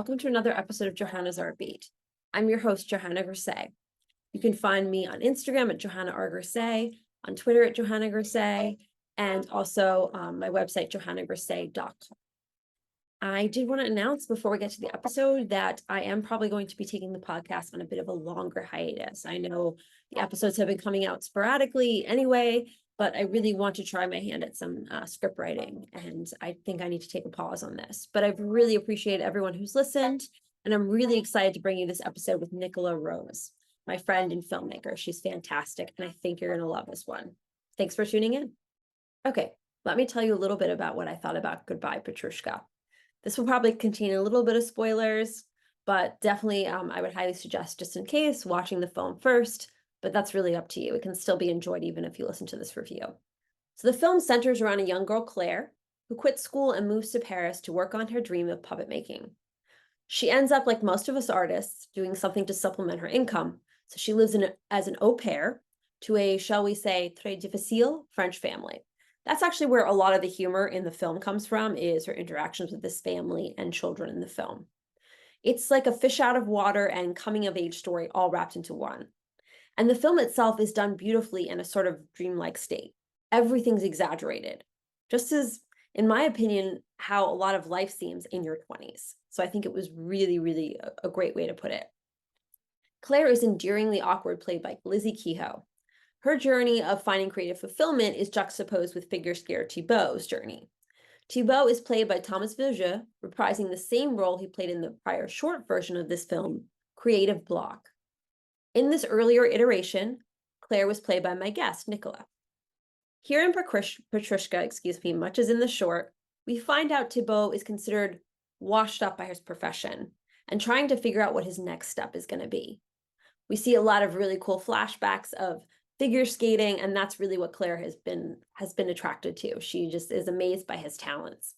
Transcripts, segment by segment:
welcome to another episode of Johanna's Artbeat. I'm your host, Johanna Grisay. You can find me on Instagram at Johanna R. Grisay, on Twitter at Johanna Grisay, and also my website, johannagrisay.com. I did want to announce before we get to the episode that I am probably going to be taking the podcast on a bit of a longer hiatus. I know the episodes have been coming out sporadically anyway, but I really want to try my hand at some script writing, and I think I need to take a pause on this. But I've really appreciated everyone who's listened, and I'm really excited to bring you this episode with Nicola Rose, my friend and filmmaker. She's fantastic, and I think you're going to love this one. Thanks for tuning in. Okay, let me tell you a little bit about what I thought about Goodbye, Petrushka. This will probably contain a little bit of spoilers, but definitely I would highly suggest, just in case, watching the film first, but that's really up to you. It can still be enjoyed even if you listen to this review. So the film centers around a young girl, Claire, who quits school and moves to Paris to work on her dream of puppet making. She ends up, like most of us artists, doing something to supplement her income. So she lives as an au pair to a, shall we say, très difficile French family. That's actually where a lot of the humor in the film comes from, is her interactions with this family and children in the film. It's like a fish out of water and coming of age story all wrapped into one. And the film itself is done beautifully in a sort of dreamlike state. Everything's exaggerated, just as, in my opinion, how a lot of life seems in your 20s. So I think it was really, really a great way to put it. Claire is endearingly awkward, played by Lizzie Kehoe. Her journey of finding creative fulfillment is juxtaposed with figure-skater Thibault's journey. Thibault is played by Thomas Villejeu, reprising the same role he played in the prior short version of this film, Creative Block. In this earlier iteration, Claire was played by my guest, Nicola. Here in Petrushka, much as in the short, we find out Thibault is considered washed up by his profession and trying to figure out what his next step is going to be. We see a lot of really cool flashbacks of figure skating, and that's really what Claire has been attracted to. She just is amazed by his talents.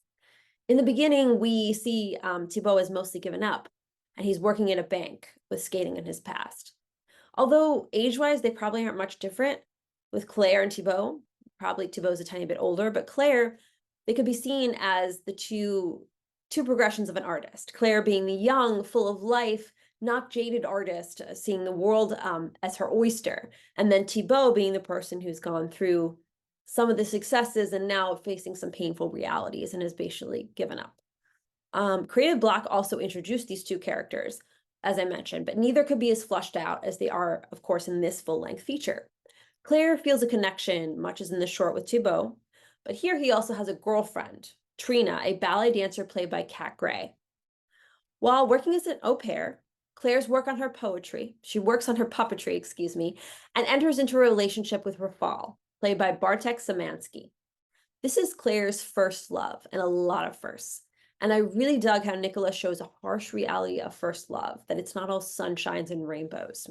In the beginning, we see Thibault is mostly given up, and he's working at a bank with skating in his past. Although age-wise, they probably aren't much different with Claire and Thibault. Probably Thibault's a tiny bit older, but Claire, they could be seen as the two progressions of an artist. Claire being the young, full of life, not jaded artist, seeing the world as her oyster. And then Thibault being the person who's gone through some of the successes and now facing some painful realities and has basically given up. Creative Block also introduced these two characters, as I mentioned, but neither could be as fleshed out as they are, of course, in this full-length feature. Claire feels a connection, much as in the short with Thibault, but here he also has a girlfriend, Trina, a ballet dancer played by Kat Gray. While working as an au pair, Claire's works on her puppetry, and enters into a relationship with Rafal, played by Bartek Szymanski. This is Claire's first love, and a lot of firsts. And I really dug how Nicola shows a harsh reality of first love, that it's not all sunshines and rainbows.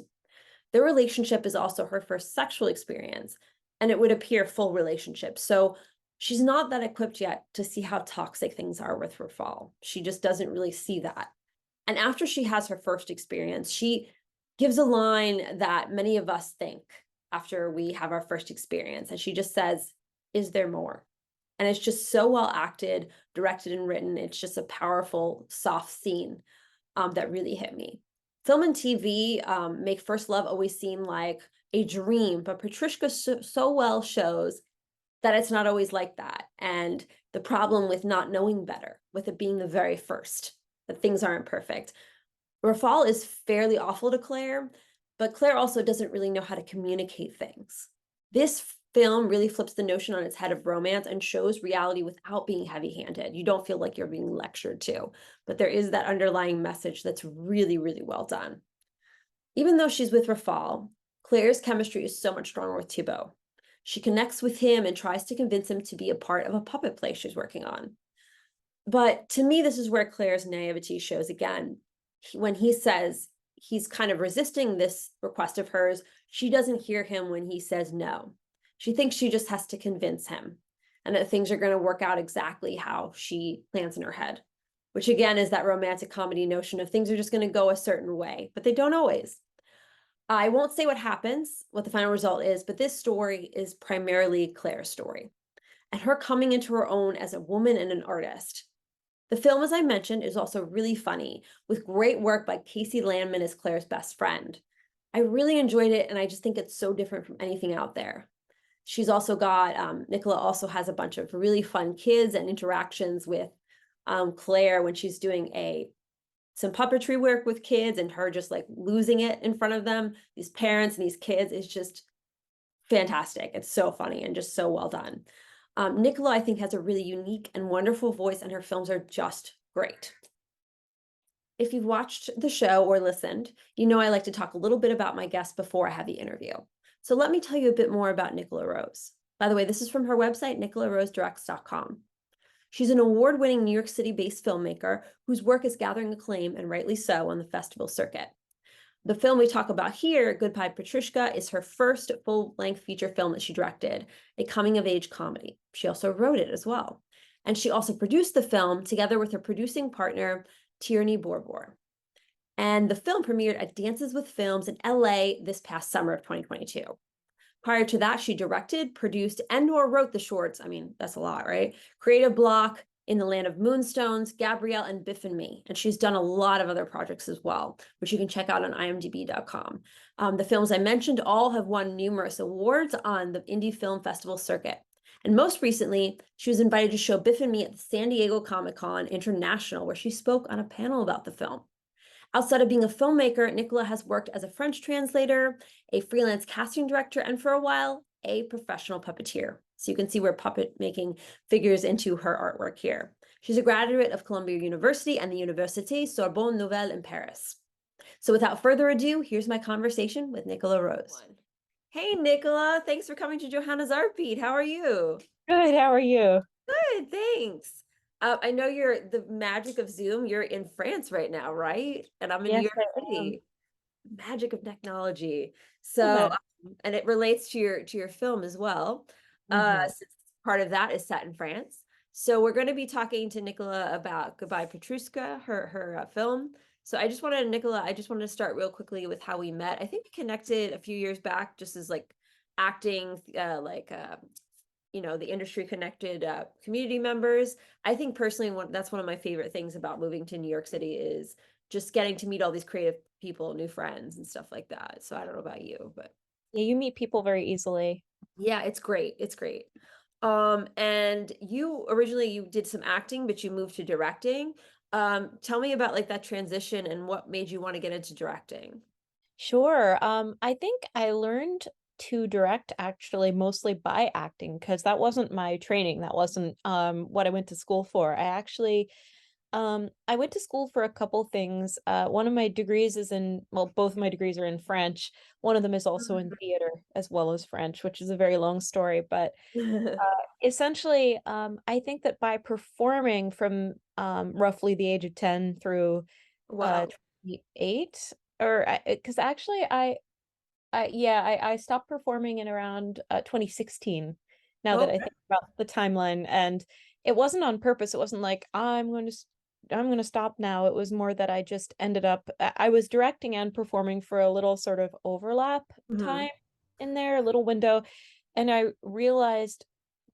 Their relationship is also her first sexual experience, and it would appear full relationship. So she's not that equipped yet to see how toxic things are with Rafal. She just doesn't really see that. And after she has her first experience, she gives a line that many of us think after we have our first experience. And she just says, "Is there more?" And it's just so well acted, directed, and written. It's just a powerful, soft scene that really hit me. Film and TV make first love always seem like a dream, but Petrushka so well shows that it's not always like that. And the problem with not knowing better, with it being the very first, that things aren't perfect. Rafal is fairly awful to Claire, but Claire also doesn't really know how to communicate things. This film really flips the notion on its head of romance and shows reality without being heavy-handed. You don't feel like you're being lectured to, but there is that underlying message that's really, really well done. Even though she's with Rafal, Claire's chemistry is so much stronger with Thibault. She connects with him and tries to convince him to be a part of a puppet play she's working on. But to me, this is where Claire's naivety shows again. When he says he's kind of resisting this request of hers, she doesn't hear him when he says no. She thinks she just has to convince him and that things are going to work out exactly how she plans in her head, which again is that romantic comedy notion of things are just going to go a certain way, but they don't always. I won't say what happens, what the final result is, but this story is primarily Claire's story and her coming into her own as a woman and an artist. The film, as I mentioned, is also really funny, with great work by Casey Landman as Claire's best friend. I really enjoyed it, and I just think it's so different from anything out there. She's also got, Nicola also has a bunch of really fun kids and interactions with Claire when she's doing some puppetry work with kids and her just like losing it in front of them. These parents and these kids is just fantastic. It's so funny and just so well done. Nicola, I think, has a really unique and wonderful voice, and her films are just great. If you've watched the show or listened, you know I like to talk a little bit about my guest before I have the interview. So let me tell you a bit more about Nicola Rose. By the way, this is from her website, nicolaRoseDirects.com. She's an award-winning New York City-based filmmaker whose work is gathering acclaim, and rightly so, on the festival circuit. The film we talk about here, Goodbye Petrushka, is her first full-length feature film that she directed, a coming-of-age comedy. She also wrote it as well. And she also produced the film together with her producing partner, Tierney Borbor. And the film premiered at Dances with Films in LA this past summer of 2022. Prior to that, she directed, produced, and/or wrote the shorts. I mean, that's a lot, right? Creative Block, In the Land of Moonstones, Gabrielle, and Biff and Me. And she's done a lot of other projects as well, which you can check out on imdb.com. The films I mentioned all have won numerous awards on the indie film festival circuit. And most recently, she was invited to show Biff and Me at the San Diego Comic-Con International, where she spoke on a panel about the film. Outside of being a filmmaker, Nicola has worked as a French translator, a freelance casting director, and for a while, a professional puppeteer. So you can see where puppet making figures into her artwork here. She's a graduate of Columbia University and the Université Sorbonne Nouvelle in Paris. So without further ado, here's my conversation with Nicola Rose. Hey, Nicola, thanks for coming to Johanna's Artbeat. How are you? Good, how are you? Good, thanks. I know you're the magic of Zoom. You're in France right now, right? And I'm in New Yes, York I am. City. Magic of technology. The So, magic. and it relates to your film as well. Hmm. Since part of that is set in France. So we're going to be talking to Nicola about Goodbye Petrushka, her film. So Nicola, I just wanted to start real quickly with how we met. I think we connected a few years back, just as like acting, the industry connected community members. I think personally, that's one of my favorite things about moving to New York City is just getting to meet all these creative people, new friends and stuff like that. So I don't know about you, but Yeah, you meet people very easily. yeah, it's great. It's great. And you originally you did some acting, but you moved to directing. Tell me about like that transition and what made you want to get into directing. Sure. I think I learned to direct actually mostly by acting because that wasn't my training. That wasn't what I went to school for. I went to school for a couple things. One of my degrees is well, both of my degrees are in French. One of them is also in theater as well as French, which is a very long story, but essentially, I think that by performing from roughly the age of 10 through Wow. 28, or because actually I stopped performing in around 2016, now that I Okay. think about the timeline, and it wasn't on purpose. It wasn't like I'm going to stop now. It was more that I just ended up I was directing and performing for a little sort of overlap Mhm. time in there, a little window, and I realized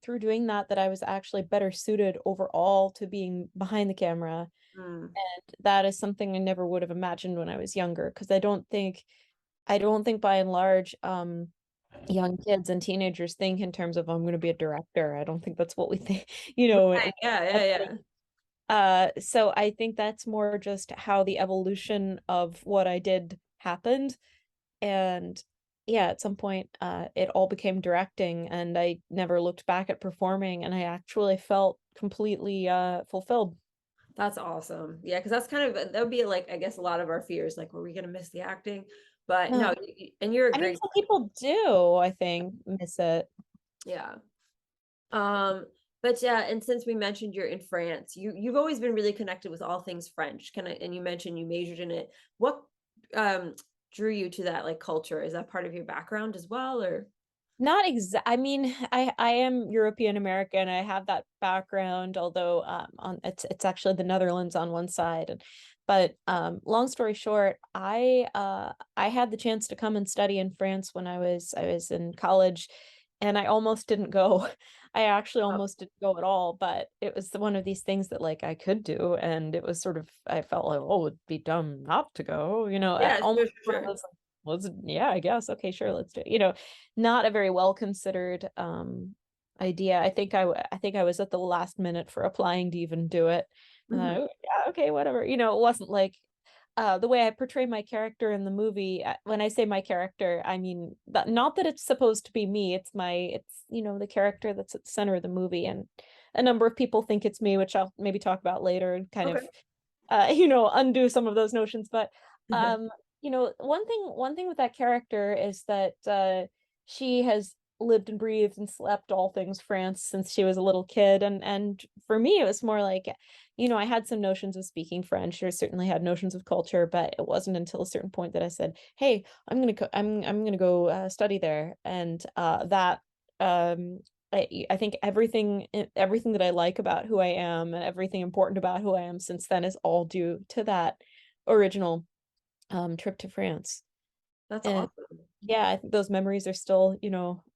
through doing that that I was actually better suited overall to being behind the camera. Mm. And that is something I never would have imagined when I was younger, because I don't think by and large young kids and teenagers think in terms of I'm going to be a director. I don't think that's what we think, Right. Yeah, yeah, yeah. so I think that's more just how the evolution of what I did happened. And yeah, at some point, it all became directing, and I never looked back at performing, and I actually felt completely fulfilled. That's awesome. Yeah, because that's kind of that would be like I guess a lot of our fears, like were we gonna miss the acting? But no, No, and you're a I mean, great, some people do, I think, miss it. yeah. Um, but yeah, and since we mentioned you're in France, you've always been really connected with all things French. Kind of, and you mentioned you majored in it. What um drew you to that like culture? Is that part of your background as well, or? Not I mean, I am European American. I have that background, although on it's actually the Netherlands on one side. But long story short, I had the chance to come and study in France when I was in college, and I almost didn't go. I actually Oh, almost didn't go at all, but it was one of these things that, like, I could do, and it was sort of I felt like, "Oh, it'd be dumb not to go," I yeah, sure, almost sure, one of sure. those, like, "Was yeah, I guess, okay, sure, let's do it," not a very well considered, idea. I think I was at the last minute for applying to even do it. Mhm. Yeah, okay, whatever, it wasn't like the way I portray my character in the movie, when I say my character, I mean that not that it's supposed to be me, it's the character that's at the center of the movie, and a number of people think it's me, which I'll maybe talk about later and kind Okay. of undo some of those notions. But one thing with that character is that she has lived and breathed and slept all things France since she was a little kid. And for me, it was more like, I had some notions of speaking French, or certainly had notions of culture, but it wasn't until a certain point that I said, "Hey, I'm gonna go study there," and that um I think everything that I like about who I am and everything important about who I am since then is all due to that original, trip to France. That's And awesome. yeah, I think those memories are still,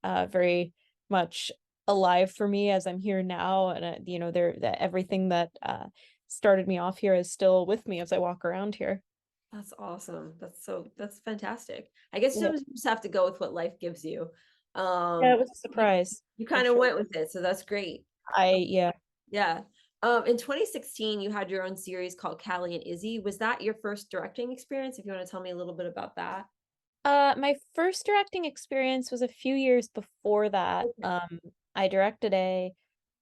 very much alive for me as I'm here now, and, they're that everything that, started me off here is still with me as I walk around here. That's awesome. That's fantastic. I guess Yeah. you just have to go with what life gives you. Yeah, Um, it was a you surprise, you for kind of sure. went with it, so that's great. Yeah. Yeah. In 2016, you had your own series called Callie and Izzy. Was that your first directing experience? If you want to tell me a little bit about that. My first directing experience was a few years before that. Okay. I directed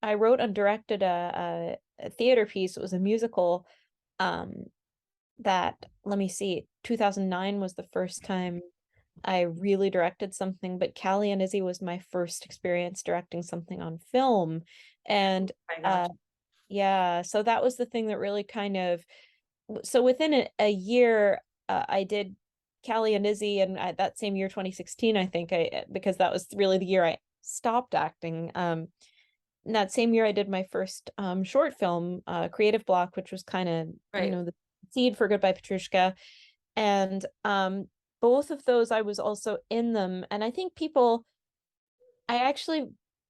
I wrote and directed a theater piece. It was a musical. Um, that let me see, 2009 was the first time I really directed something, but Callie and Izzy was my first experience directing something on film, and I got uh, yeah, so that was the thing that really kind of so within a year, I did Callie and Izzy, and that same year, 2016, I think because that was really the year I stopped acting. In that same year, I did my first short film, Creative Block, which was kind of right. the seed for Goodbye Petrushka, and both of those I was also in them, and I think I actually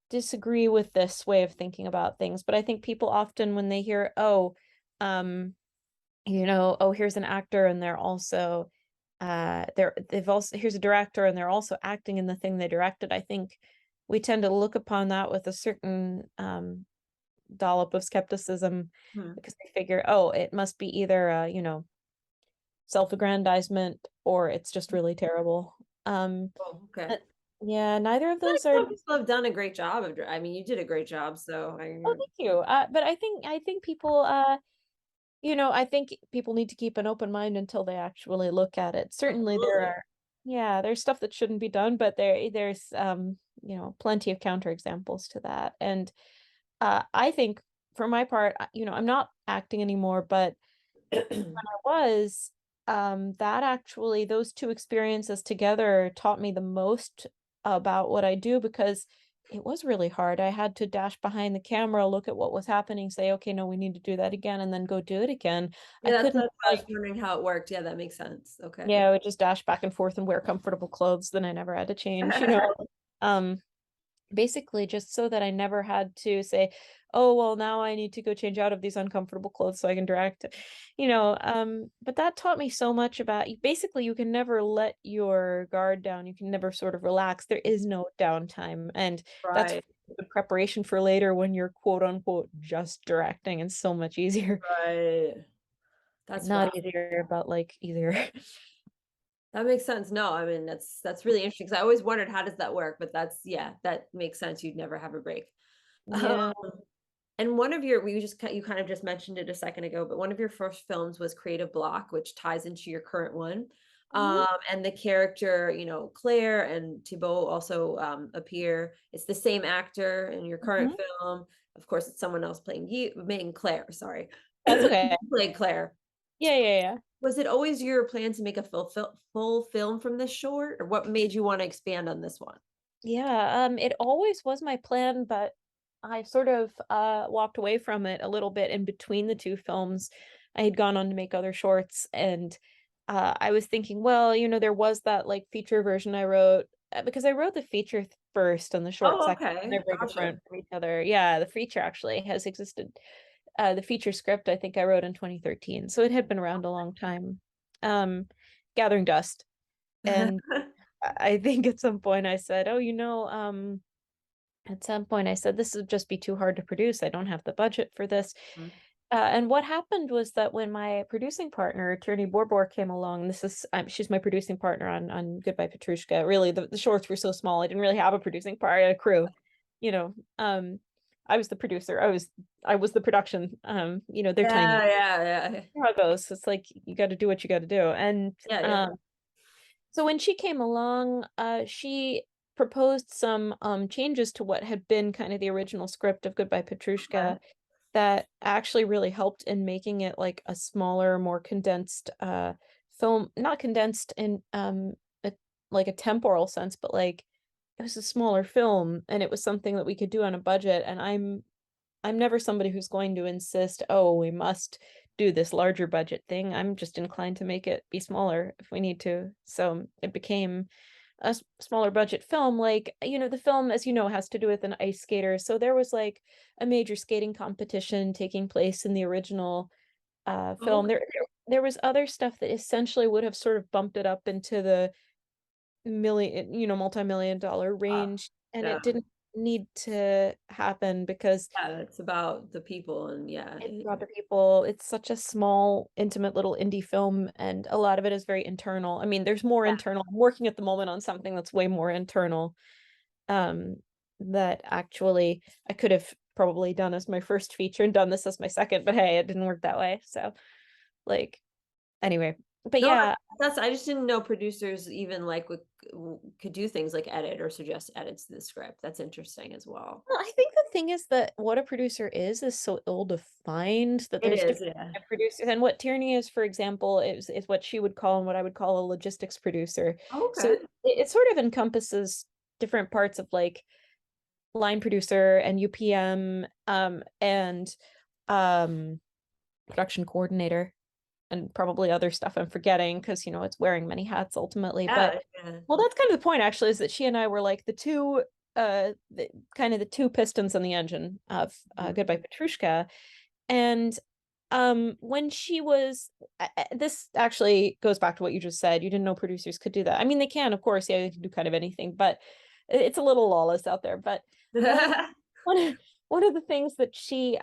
disagree with this way of thinking about things, but I think people often when they hear, "Oh, um, oh, here's an actor and they've also here's a director and they're also acting in the thing they directed." I think we tend to look upon that with a certain dollop of skepticism Hmm. because they figure, "Oh, it must be either self-aggrandizement or it's just really terrible." Um, Oh, okay. uh, yeah, neither of Like those are. some people have done a great job of. I mean, you did a great job. So Oh, thank you. But I think people, I think people need to keep an open mind until they actually look at it. Certainly, absolutely. yeah, there's stuff that shouldn't be done, but there's plenty of counterexamples to that. And I think, for my part, I'm not acting anymore, but I was, that actually those 2 experiences together taught me the most about what I do because it was really hard. I had to dash behind the camera, look at what was happening, say, "Okay, no, we need to do that again," and then go do it again. I Yeah, couldn't, that's why I was like wondering how it worked. Yeah, that makes sense. Okay. yeah, I would just dash back and forth and wear comfortable clothes, then I never had to change, Um basically, just so that I never had to say, "Oh, well, now I need to go change out of these uncomfortable clothes so I can direct." But that taught me so much about basically, you can never let your guard down, you can never sort of relax, there is no downtime, and that's Right. the preparation for later when you're, quote, unquote, "just directing," and so much easier. Right. That's wow. Not easier, but, like, easier. That makes sense. No, I mean that's really interesting because I always wondered how does that work, but that's yeah, that makes sense. You'd never have a break. Um, Yeah. and one of your you kind of just mentioned it a second ago, but one of your first films was Creative Block, which ties into your current one. Mhm, And the character, Claire and Thibault also appear. It's the same actor in your current mhm. film. Of course, it's someone else playing Claire. Sorry, That's okay. playing Claire. Yeah, yeah, yeah. Was it always your plan to make a full film from this short, or what made you wanna expand on this one? Yeah, it always was my plan, but I sort of walked away from it a little bit in between the 2 films. I had gone on to make other shorts, and I was thinking, well, there was that like feature version I wrote because I wrote the feature first and the short Oh, second. okay. They're very Gotcha. different from each other. Yeah, the feature actually has existed. The feature script I think I wrote in 2013, so it had been around a long time, um, gathering dust. And I think at some point I said, "Oh, at some point I said this would just be too hard to produce. I don't have the budget for this." And what happened was that when my producing partner, Attorney Borbor, came along, she's my producing partner on Goodbye Petrushka. Really, the shorts were so small, I didn't really have a producing part, I had a crew, you know. I was the producer, I was the production, they're tiny. Yeah, yeah, yeah. You know how it goes. It's like you got to do what you got to do. And Yeah, yeah. so when she came along, she proposed some changes to what had been kind of the original script of Goodbye Okay. Petrushka that actually really helped in making it like a smaller, more condensed film, not condensed in a, like a temporal sense, but like it was a smaller film and it was something that we could do on a budget. And I'm never somebody who's going to insist, oh, we must do this larger budget thing. I'm just inclined to make it be smaller if we need to. So it became a smaller budget film. Like, the film, as you know, has to do with an ice skater. So there was like a major skating competition taking place in the original film. Okay. There was other stuff that essentially would have sort of bumped it up into the multi-million dollar Wow. range, and Yeah. it didn't need to happen because Yeah, it's about the people and yeah. it's about the people. It's such a small, intimate little indie film, and a lot of it is very internal. I mean, there's more internal. I'm working at the moment on something that's way more internal, um, that actually I could have probably done as my first feature and done this as my second, but hey, it didn't work that way. So, like, anyway, but No, yeah, that's I just didn't know producers even like could do things like edit or suggest edits to the script. That's interesting as well. well, I think the thing is that what a producer is so ill-defined that It there's is, different yeah. kind of producers. And what Tierney is, for example, is what she would call and what I would call a logistics producer. So Okay. it sort of encompasses different parts of like line producer and UPM, and um production coordinator, and probably other stuff I'm forgetting because it's wearing many hats ultimately. But Yeah, yeah. well, that's kind of the point actually, is that she and I were like kind of the two pistons in the engine of Mhm. Goodbye Petrushka. And when she was this actually goes back to what you just said. You didn't know producers could do that. I mean, they can, of course, yeah, they can do kind of anything, but it's a little lawless out there. But one of one of one of the things that she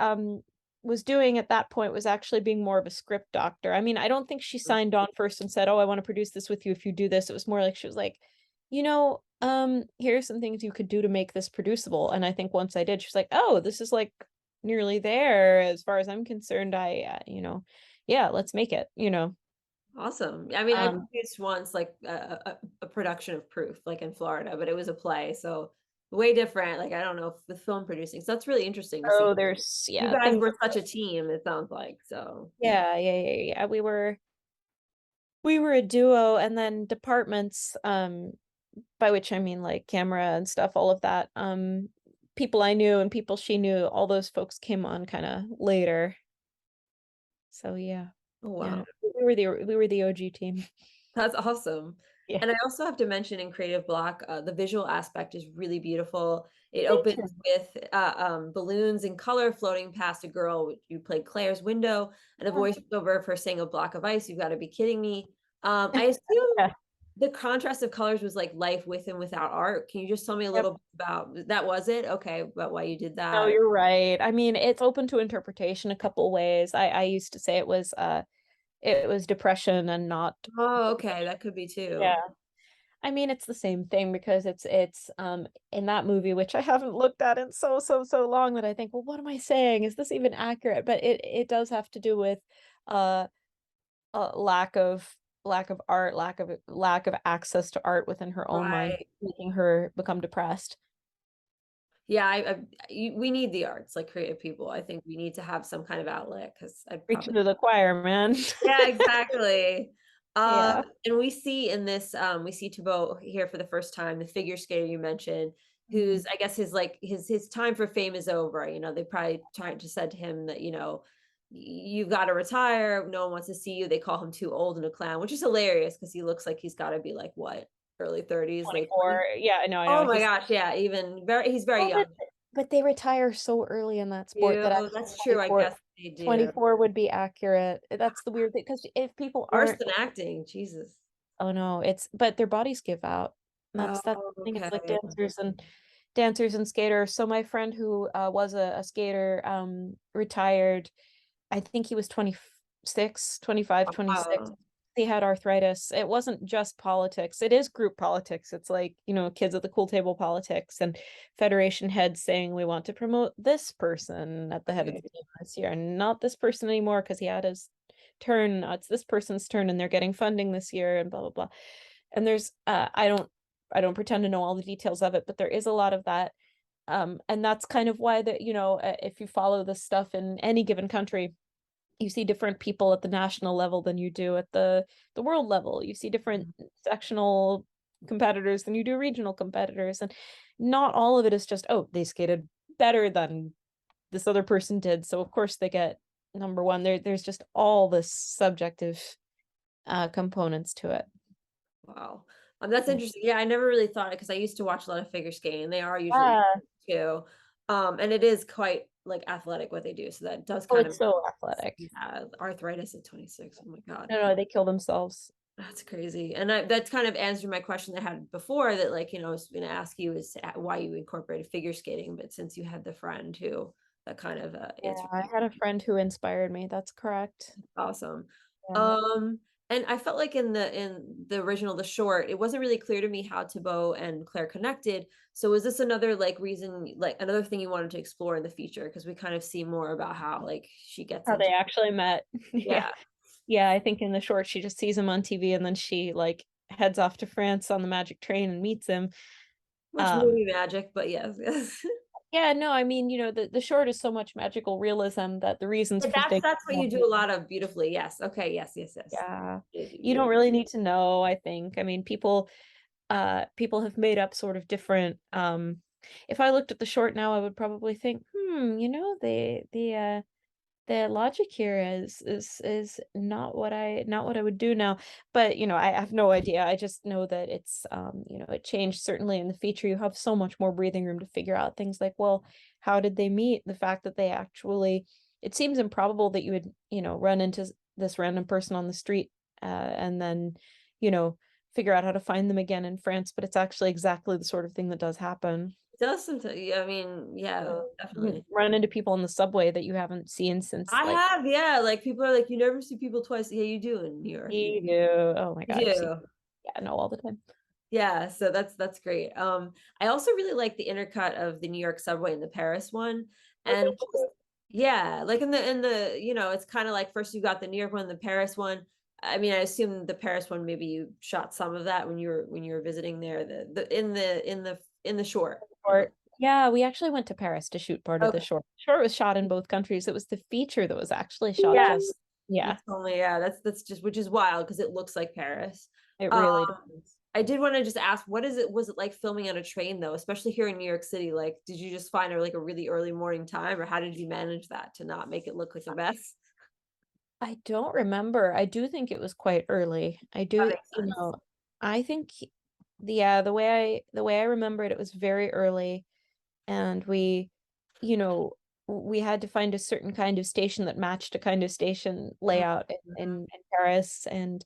was doing at that point was actually being more of a script doctor. I mean, I don't think she signed on first and said, "Oh, I want to produce this with you if you do this." It was more like she was like, here's some things you could do to make this producible. And I think once I did, she was like, "Oh, this is like nearly there as far as I'm concerned. Yeah, let's make it." Awesome. I mean, I Um, produced once like a production of Proof, like in Florida, but it was a play, so way different. Like I don't know if with film producing, so that's really interesting to see. oh, there's You yeah, guys things. were such a team. It sounds like so. Yeah. We were a duo, and then departments, by which I mean like camera and stuff, all of that. People I knew and people she knew, all those folks came on kind of later. So yeah. Oh Yeah, wow. no, we were the OG team. That's awesome. Yeah. And I also have to mention in Creative Block, the visual aspect is really beautiful. It Thank you. opens with balloons and color floating past a girl. You played Claire's window and a Yeah. voiceover of her saying a block of ice. You've got to be kidding me. I assume Yeah. the contrast of colors was like life with and without art. Can you just tell me a Yep. little bit about that? Was it okay? About why you did No, that? you're right. I mean, it's open to interpretation a couple ways. I used to say it was depression and not Oh, okay, that could be yeah. too. I mean, it's the same thing because it's in that movie, which I haven't looked at in so long, that I think, well, what am I saying? Is this even accurate? But it does have to do with uh lack of art, lack of access to art within her own mind, Right. making her become depressed. Yeah, we need the arts, like creative people. I think we need to have some kind of outlet because I Preaching probably to the choir, man. yeah, exactly. Yeah. And we see in this, we see Thibaut here for the first time, the figure skater you mentioned, Mhm. who's I guess his like his time for fame is over. They probably tried to said to him that you've got to retire. No one wants to see you. They call him too old and a clown, which is hilarious because he looks like he's got to be like what? early 30s, late 24. 20s. Yeah, I know. Oh my gosh, yeah, he's very Oh, young. but they retire so early in that sport that You, actually that's true, I guess they do. 24 would be accurate. That's the weird thing because if people Worse aren't, than acting, Jesus. oh no, but their bodies give out. That's Oh, the thing. It's like okay. dancers and skaters. So my friend who was a skater retired. I think he was 26, 25, 26. Wow. He had arthritis. It wasn't just politics. It is group politics. It's like, kids at the cool table politics and federation heads saying we want to promote this person at the head of the Right. team this year and not this person anymore because he had his turn. It's this person's turn and they're getting funding this year and blah blah blah. And there's I don't pretend to know all the details of it, but there is a lot of that. And that's kind of why that, if you follow this stuff in any given country, you see different people at the national level than you do at the world level. You see different sectional competitors than you do regional competitors. And not all of it is just, oh, they skated better than this other person did. So of course they get number one. There's just all this subjective components to it. Wow. That's interesting. Yeah, I never really thought it because I used to watch a lot of figure skating. They are usually Yeah. too. And it is quite like athletic what they do. So that does Oh, kind of it's so athletic. yeah, arthritis at 26. Oh my God. No, they kill themselves. That's crazy. And that's kind of answered my question I had before that, like, I was going to ask you is why you incorporated figure skating. But since you had the friend who that kind of Yeah, answered I had a friend who inspired me. That's correct. awesome. Yeah. Um, and I felt like in the original, the short, it wasn't really clear to me how Thibaut and Claire connected. So is this another like reason, like another thing you wanted to explore in the future? Because we kind of see more about how like she gets How they into actually met. Yeah. yeah, Yeah, I think in the short she just sees him on TV and then she like heads off to France on the magic train and meets him. much Um movie magic, but yes, yes. yeah, no, I mean, the short is so much magical realism that the reasons But for things, that's what you do a lot of beautifully. Yes. Okay. Yes. Yes. Yes. yeah. You You don't really need to know, I think. I mean, people have made up sort of different if I looked at the short now, I would probably think, the logic here is not what I would do now. But I have no idea. I just know that it's it changed certainly in the feature. You have so much more breathing room to figure out things like, well, how did they meet? The fact that they actually, it seems improbable that you would run into this random person on the street and then you know figure out how to find them again in France, but it's actually exactly the sort of thing that does happen. it does sometimes. I mean, yeah, You definitely. run into people in the subway that you haven't seen since I like have, yeah. Like people are like, you never see people twice. Yeah, you do in New York. you do. Oh my You God, I've seen, do. yeah, no, all the time. Yeah, so that's great. I also really like the intercut of the New York subway and the Paris one. Oh, And thank you. yeah, like in the, it's kind of like first you got the New York one, the Paris one. I mean, I assume the Paris one, maybe you shot some of that when you were visiting there, the short. Short. Yeah, we actually went to Paris to shoot part of the Okay. short. Short was shot in both countries. It was the feature that was actually shot Yeah. just, You yeah, told me, yeah, that's just which is wild because it looks like Paris. it Um, really does. I did want to just ask, what is it? Was it like filming on a train though, especially here in New York City? Like, did you just find like a really early morning time, or how did you manage that to not make it look like a mess? I don't remember. I do think it was quite early. I That do, makes sense. I think yeah, the way I remember it, it was very early and you know, we had to find a certain kind of station that matched a kind of station layout in Paris. And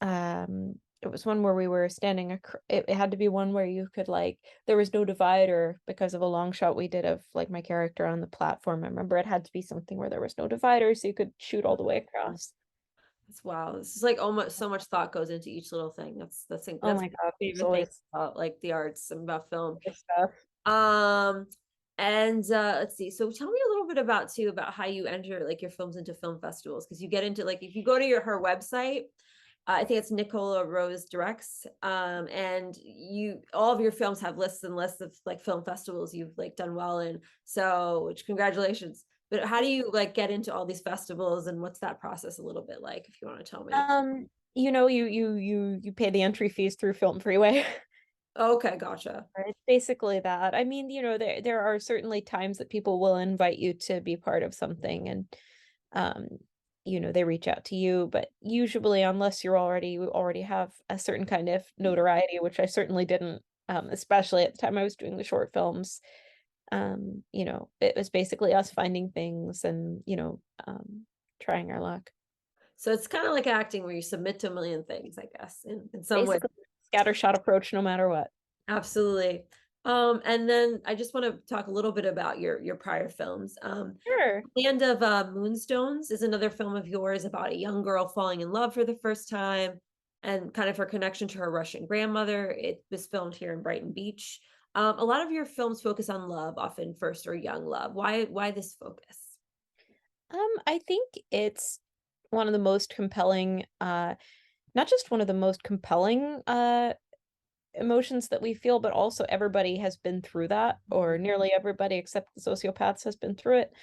it was one where we were standing it had to be one where you could like there was no divider because of a long shot we did of like my character on the platform. I remember it had to be something where there was no divider so you could shoot all the way across. It's wow. This is like almost so much thought goes into each little thing. Oh That's my God, my there's favorite thing always about like the arts and about film. this stuff. Um, and let's see. So tell me a little bit about how you enter like your films into film festivals because you get into like if you go to her website, I think it's Nicola Rose Directs, and you all of your films have lists and lists of like film festivals you've like done well in. So, which congratulations. But how do you like get into all these festivals and what's that process a little bit like if you want to tell me? You pay the entry fees through Film Freeway. Okay, gotcha. It's basically that. I mean, there are certainly times that people will invite you to be part of something, and um, they reach out to you, but usually unless you already have a certain kind of notoriety, which I certainly didn't, especially at the time I was doing the short films. It was basically us finding things and, trying our luck. So it's kind of like acting where you submit to a million things, I guess, in some way. Basically, scattershot approach no matter what. Absolutely. And then I just want to talk a little bit about your prior films. Sure. Land of Moonstones is another film of yours about a young girl falling in love for the first time and kind of her connection to her Russian grandmother. It was filmed here in Brighton Beach. A lot of your films focus on love, often first or young love. Why this focus? I think it's one of the most compelling, not just one of the most compelling, emotions that we feel, but also everybody has been through that, or nearly everybody except the sociopaths has been through it.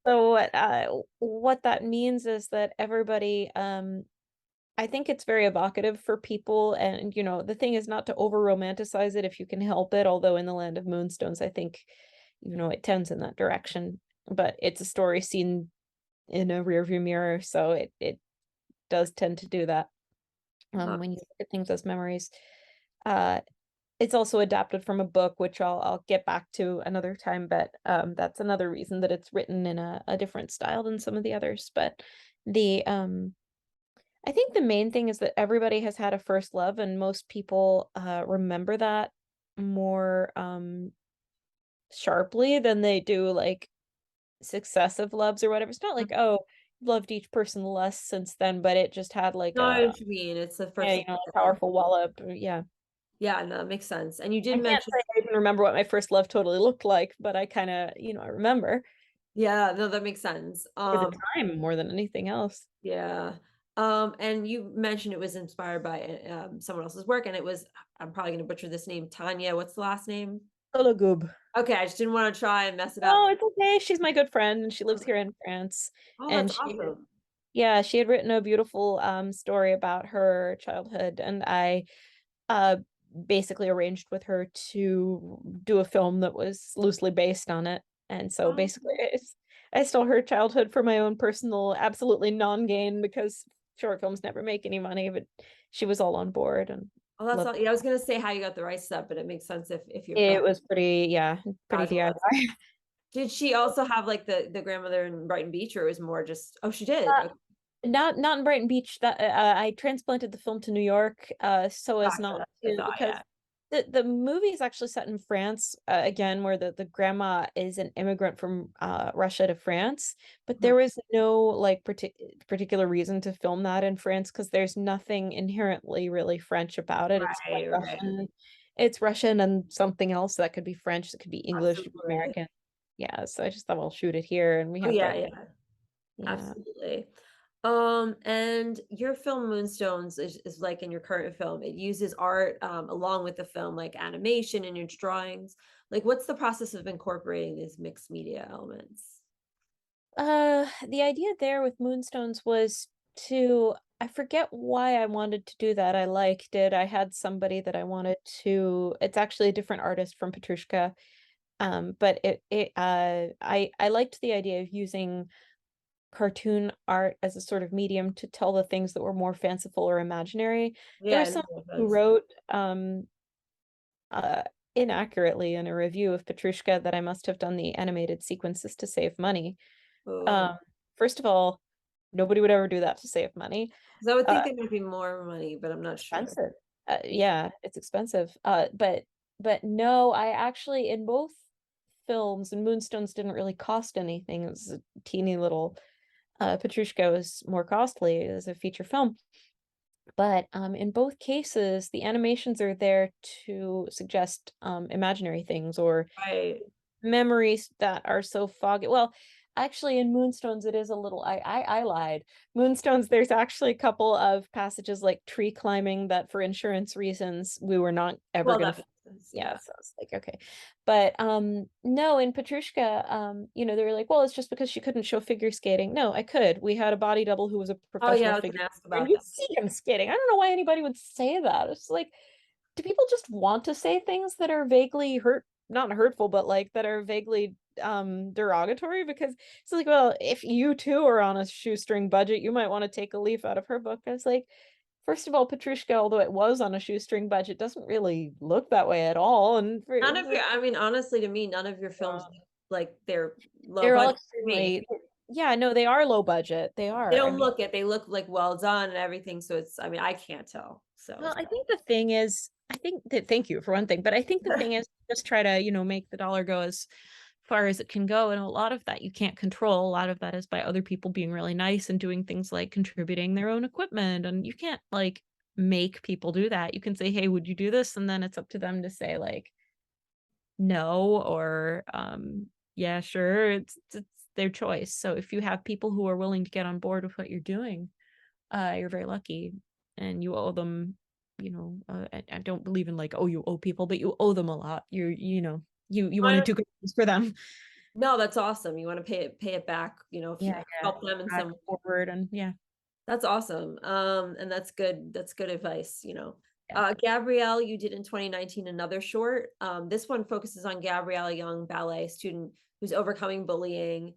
So what that means is that everybody, I think it's very evocative for people, and the thing is not to over romanticize it if you can help it. Although in the Land of Moonstones, I think it tends in that direction. But it's a story seen in a rearview mirror, so it does tend to do that when you look at things as memories. Uh, it's also adapted from a book, which I'll get back to another time, but that's another reason that it's written in a different style than some of the others. But the I think the main thing is that everybody has had a first love, and most people remember that more sharply than they do like successive loves or whatever. It's not like, oh, loved each person less since then, but it just had like No, I know a, what you mean. It's the yeah, first. a powerful wallop. Yeah. Yeah, no, it makes sense. And you I did can't mention. say I even remember what my first love totally looked like, but I kind of, I remember Yeah, no, that makes sense. for the time more than anything else. Yeah. And you mentioned it was inspired by someone else's work, and it was, I'm probably going to butcher this name, Tanya. What's the last name? Sologub. Okay, I just didn't want to try and mess it up. Oh, it's okay. She's my good friend and she lives Okay. here in France. Oh, And that's she awesome. Yeah, she had written a beautiful story about her childhood, and I uh basically arranged with her to do a film that was loosely based on it. And so Oh, basically I stole her childhood for my own personal, absolutely non-gain, because short films never make any money, but she was all on board and that's loved all. Yeah, I was going to say how you got the rights to that, but it makes sense if your it. friend It was pretty, yeah, pretty casual. DIY. Did she also have like the grandmother in Brighton Beach, or it was more just? Oh, she did. Okay, Not in Brighton Beach. That I transplanted the film to New York, so as gotcha. not That's what I to, thought. because Yeah. the movie is actually set in France, again, where the grandma is an immigrant from Russia to France, but Mhm. there was no like particular reason to film that in France because there's nothing inherently really French about it. It's quite Right. Right. Russian. It's Russian and something else that could be French, that could be English, it could be Absolutely. American. Yeah, so I just thought, we'll shoot it here, and we Oh have yeah. Brighton. Yeah. Yeah. Absolutely. And your film Moonstones is like in your current film, it uses art along with the film, like animation and your drawings. Like, what's the process of incorporating these mixed media elements? The idea there with Moonstones was to, I forget why I wanted to do that. I liked it. I had somebody that I wanted to, it's actually a different artist from Petrushka. But I liked the idea of using cartoon art as a sort of medium to tell the things that were more fanciful or imaginary. There Yeah, was it someone makes who sense. wrote uh inaccurately in a review of Petrushka that I must have done the animated sequences to save money. Oh, Um, First of all, nobody would ever do that to save money. because I would think Uh, there might be more money, but I'm not sure. Expensive. Yeah. Yeah, it's expensive. But no, I actually, in both films, and Moonstones didn't really cost anything. It was a teeny little, Petrushka was more costly as a feature film. But in both cases, the animations are there to suggest imaginary things or Right. memories that are so foggy. Well, actually, in Moonstones, it is a little. I lied. Moonstones, there's actually a couple of passages like tree climbing that, for insurance reasons, we were not ever Well, going that to. makes sense. Yeah, Yeah. so I was like, okay, but no, in Petrushka, they were like, well, it's just because she couldn't show figure skating. No, I could. We had a body double who was a Oh, yeah, professional I was figure gonna ask skater, and about you'd that. see him skating. I don't know why anybody would say that. It's like, do people just want to say things that are vaguely not hurtful, but like that are vaguely derogatory because it's like, well, if you too are on a shoestring budget, you might want to take a leaf out of her book. I was like, first of all, Petrushka, although it was on a shoestring budget, doesn't really look that way at all. And None of your, I mean, honestly, to me, none of your films uh, look like they're low they're all budget to me. extremely, yeah, no, they are low budget. They They are. I don't mean, look it. They look like well done and everything. So it's, I mean, I can't tell. So well, I think the thing is, I think that thank you for one thing, but I think the thing is just try to, make the dollar go as far as it can go. And a lot of that you can't control. A lot of that is by other people being really nice and doing things like contributing their own equipment. And you can't like make people do that. You can say, hey, would you do this? And then it's up to them to say like no or yeah, sure. It's their choice. So if you have people who are willing to get on board with what you're doing, you're very lucky and you owe them, I don't believe in like, oh, you owe people, but you owe them a lot. You want to do good things for them. no, that's awesome. You want to pay it back, if Yeah, you yeah. help them in Back some. forward and yeah, That's awesome. And that's good. That's good advice. yeah. Gabrielle, you did in 2019 another short. This one focuses on Gabrielle, a young ballet student who's overcoming bullying.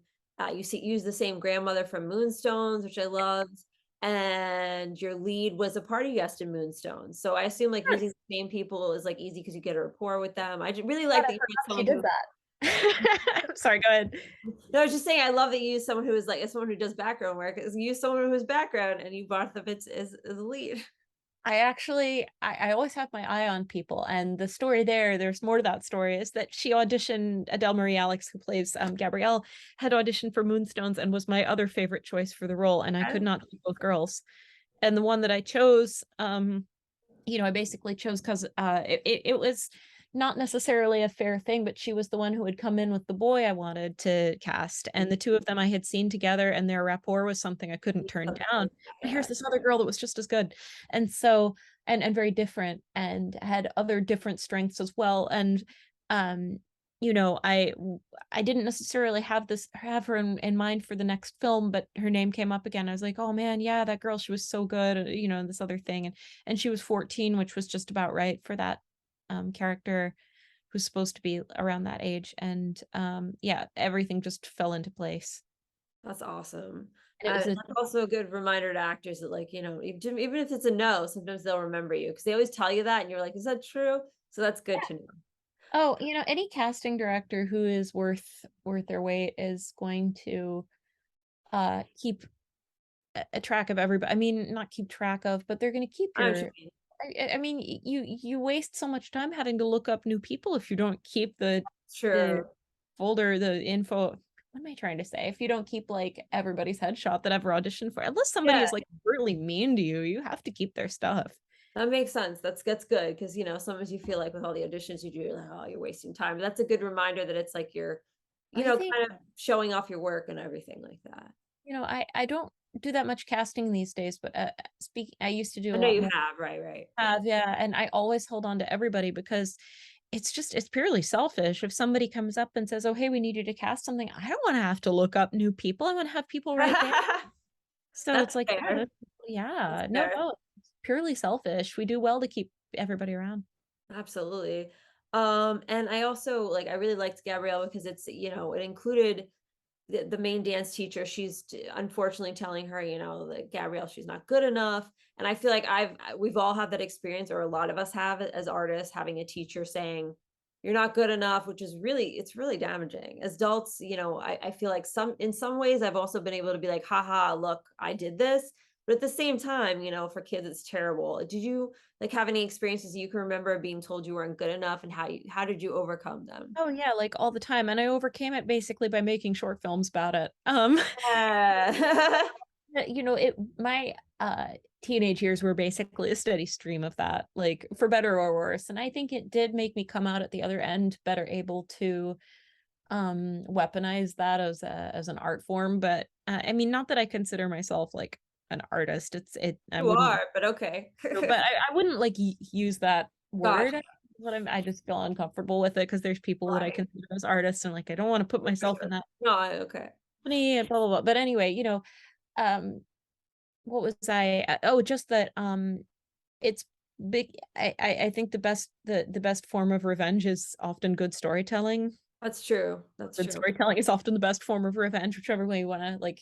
Use the same grandmother from Moonstones, which I loved. And your lead was a party guest in Moonstones. So I assume like using Nice. the same people is like easy because you get a rapport with them. Really God, like I that you had forgot she someone did who. that. I'm sorry, go ahead. No, I was just saying I love that you use someone who is like someone who does background work. Is you use someone whose background and you brought the bits as a lead. I always have my eye on people, and the story there's more to that story, is that she auditioned, Adele Marie Alex, who plays Gabrielle, had auditioned for Moonstones and was my other favorite choice for the role, and I could not keep both girls. And the one that I chose, I basically chose because it was not necessarily a fair thing, but she was the one who had come in with the boy I wanted to cast. And the two of them I had seen together, and their rapport was something I couldn't turn down. But Yeah, here's this other girl that was just as good. And so, and very different and had other different strengths as well. And, um, I didn't necessarily have her in mind for the next film, but her name came up again. I was like, oh man, yeah, that girl, she was so good, and this other thing. And she was 14, which was just about right for that character who's supposed to be around that age. And yeah, everything just fell into place. that's awesome. And it was That's also a good reminder to actors that like, even if it's a no, sometimes they'll remember you because they always tell you that and you're like, is that true? So that's good to know. oh, any casting director who is worth their weight is going to keep a track of everybody. I mean, not keep track of, but they're going to keep I'm sure. your I mean, you waste so much time having to look up new people if you don't keep the True. folder, the info. What am I trying to say? If you don't keep like everybody's headshot that ever auditioned for, unless somebody Yeah, is like really mean to you, you have to keep their stuff. that makes sense. That's good because sometimes you feel like with all the auditions you do, you're like, oh, you're wasting time. But that's a good reminder that it's like you're, I think, kind of showing off your work and everything like that. I don't do that much casting these days, but I used to do I a know lot you more. have, right. Yeah. Have, yeah, and I always hold on to everybody because it's purely selfish. If somebody comes up and says, "Oh, hey, we need you to cast something," I don't want to have to look up new people. I want to have people right there. So That's it's like, yeah, fair. That's yeah, no, fair. no, it's purely selfish. We do well to keep everybody around. Absolutely. And I also I really liked Gabrielle because it included the main dance teacher. She's unfortunately telling her, that Gabrielle, she's not good enough. And I feel like we've all had that experience, or a lot of us have it as artists, having a teacher saying, you're not good enough, which is it's really damaging. As adults, I feel like in some ways I've also been able to be like, haha, look, I did this. But at the same time, for kids, it's terrible. Did you have any experiences you can remember being told you weren't good enough, and how did you overcome them? Oh yeah, like all the time, and I overcame it basically by making short films about it. Yeah. It my teenage years were basically a steady stream of that, like for better or worse. And I think it did make me come out at the other end better able to weaponize that as an art form. But I mean, not that I consider myself like an artist. I You wouldn't, are, but okay. but I wouldn't like use that Gotcha. word. But I just feel uncomfortable with it because there's people that I Right. consider as artists, and like I don't want to put For myself in sure. that No, okay. company and blah blah blah. But anyway, um what was oh, just that it's big. I think the best form of revenge is often good storytelling. That's true. That's And true. storytelling is often the best form of revenge, whichever way you want to like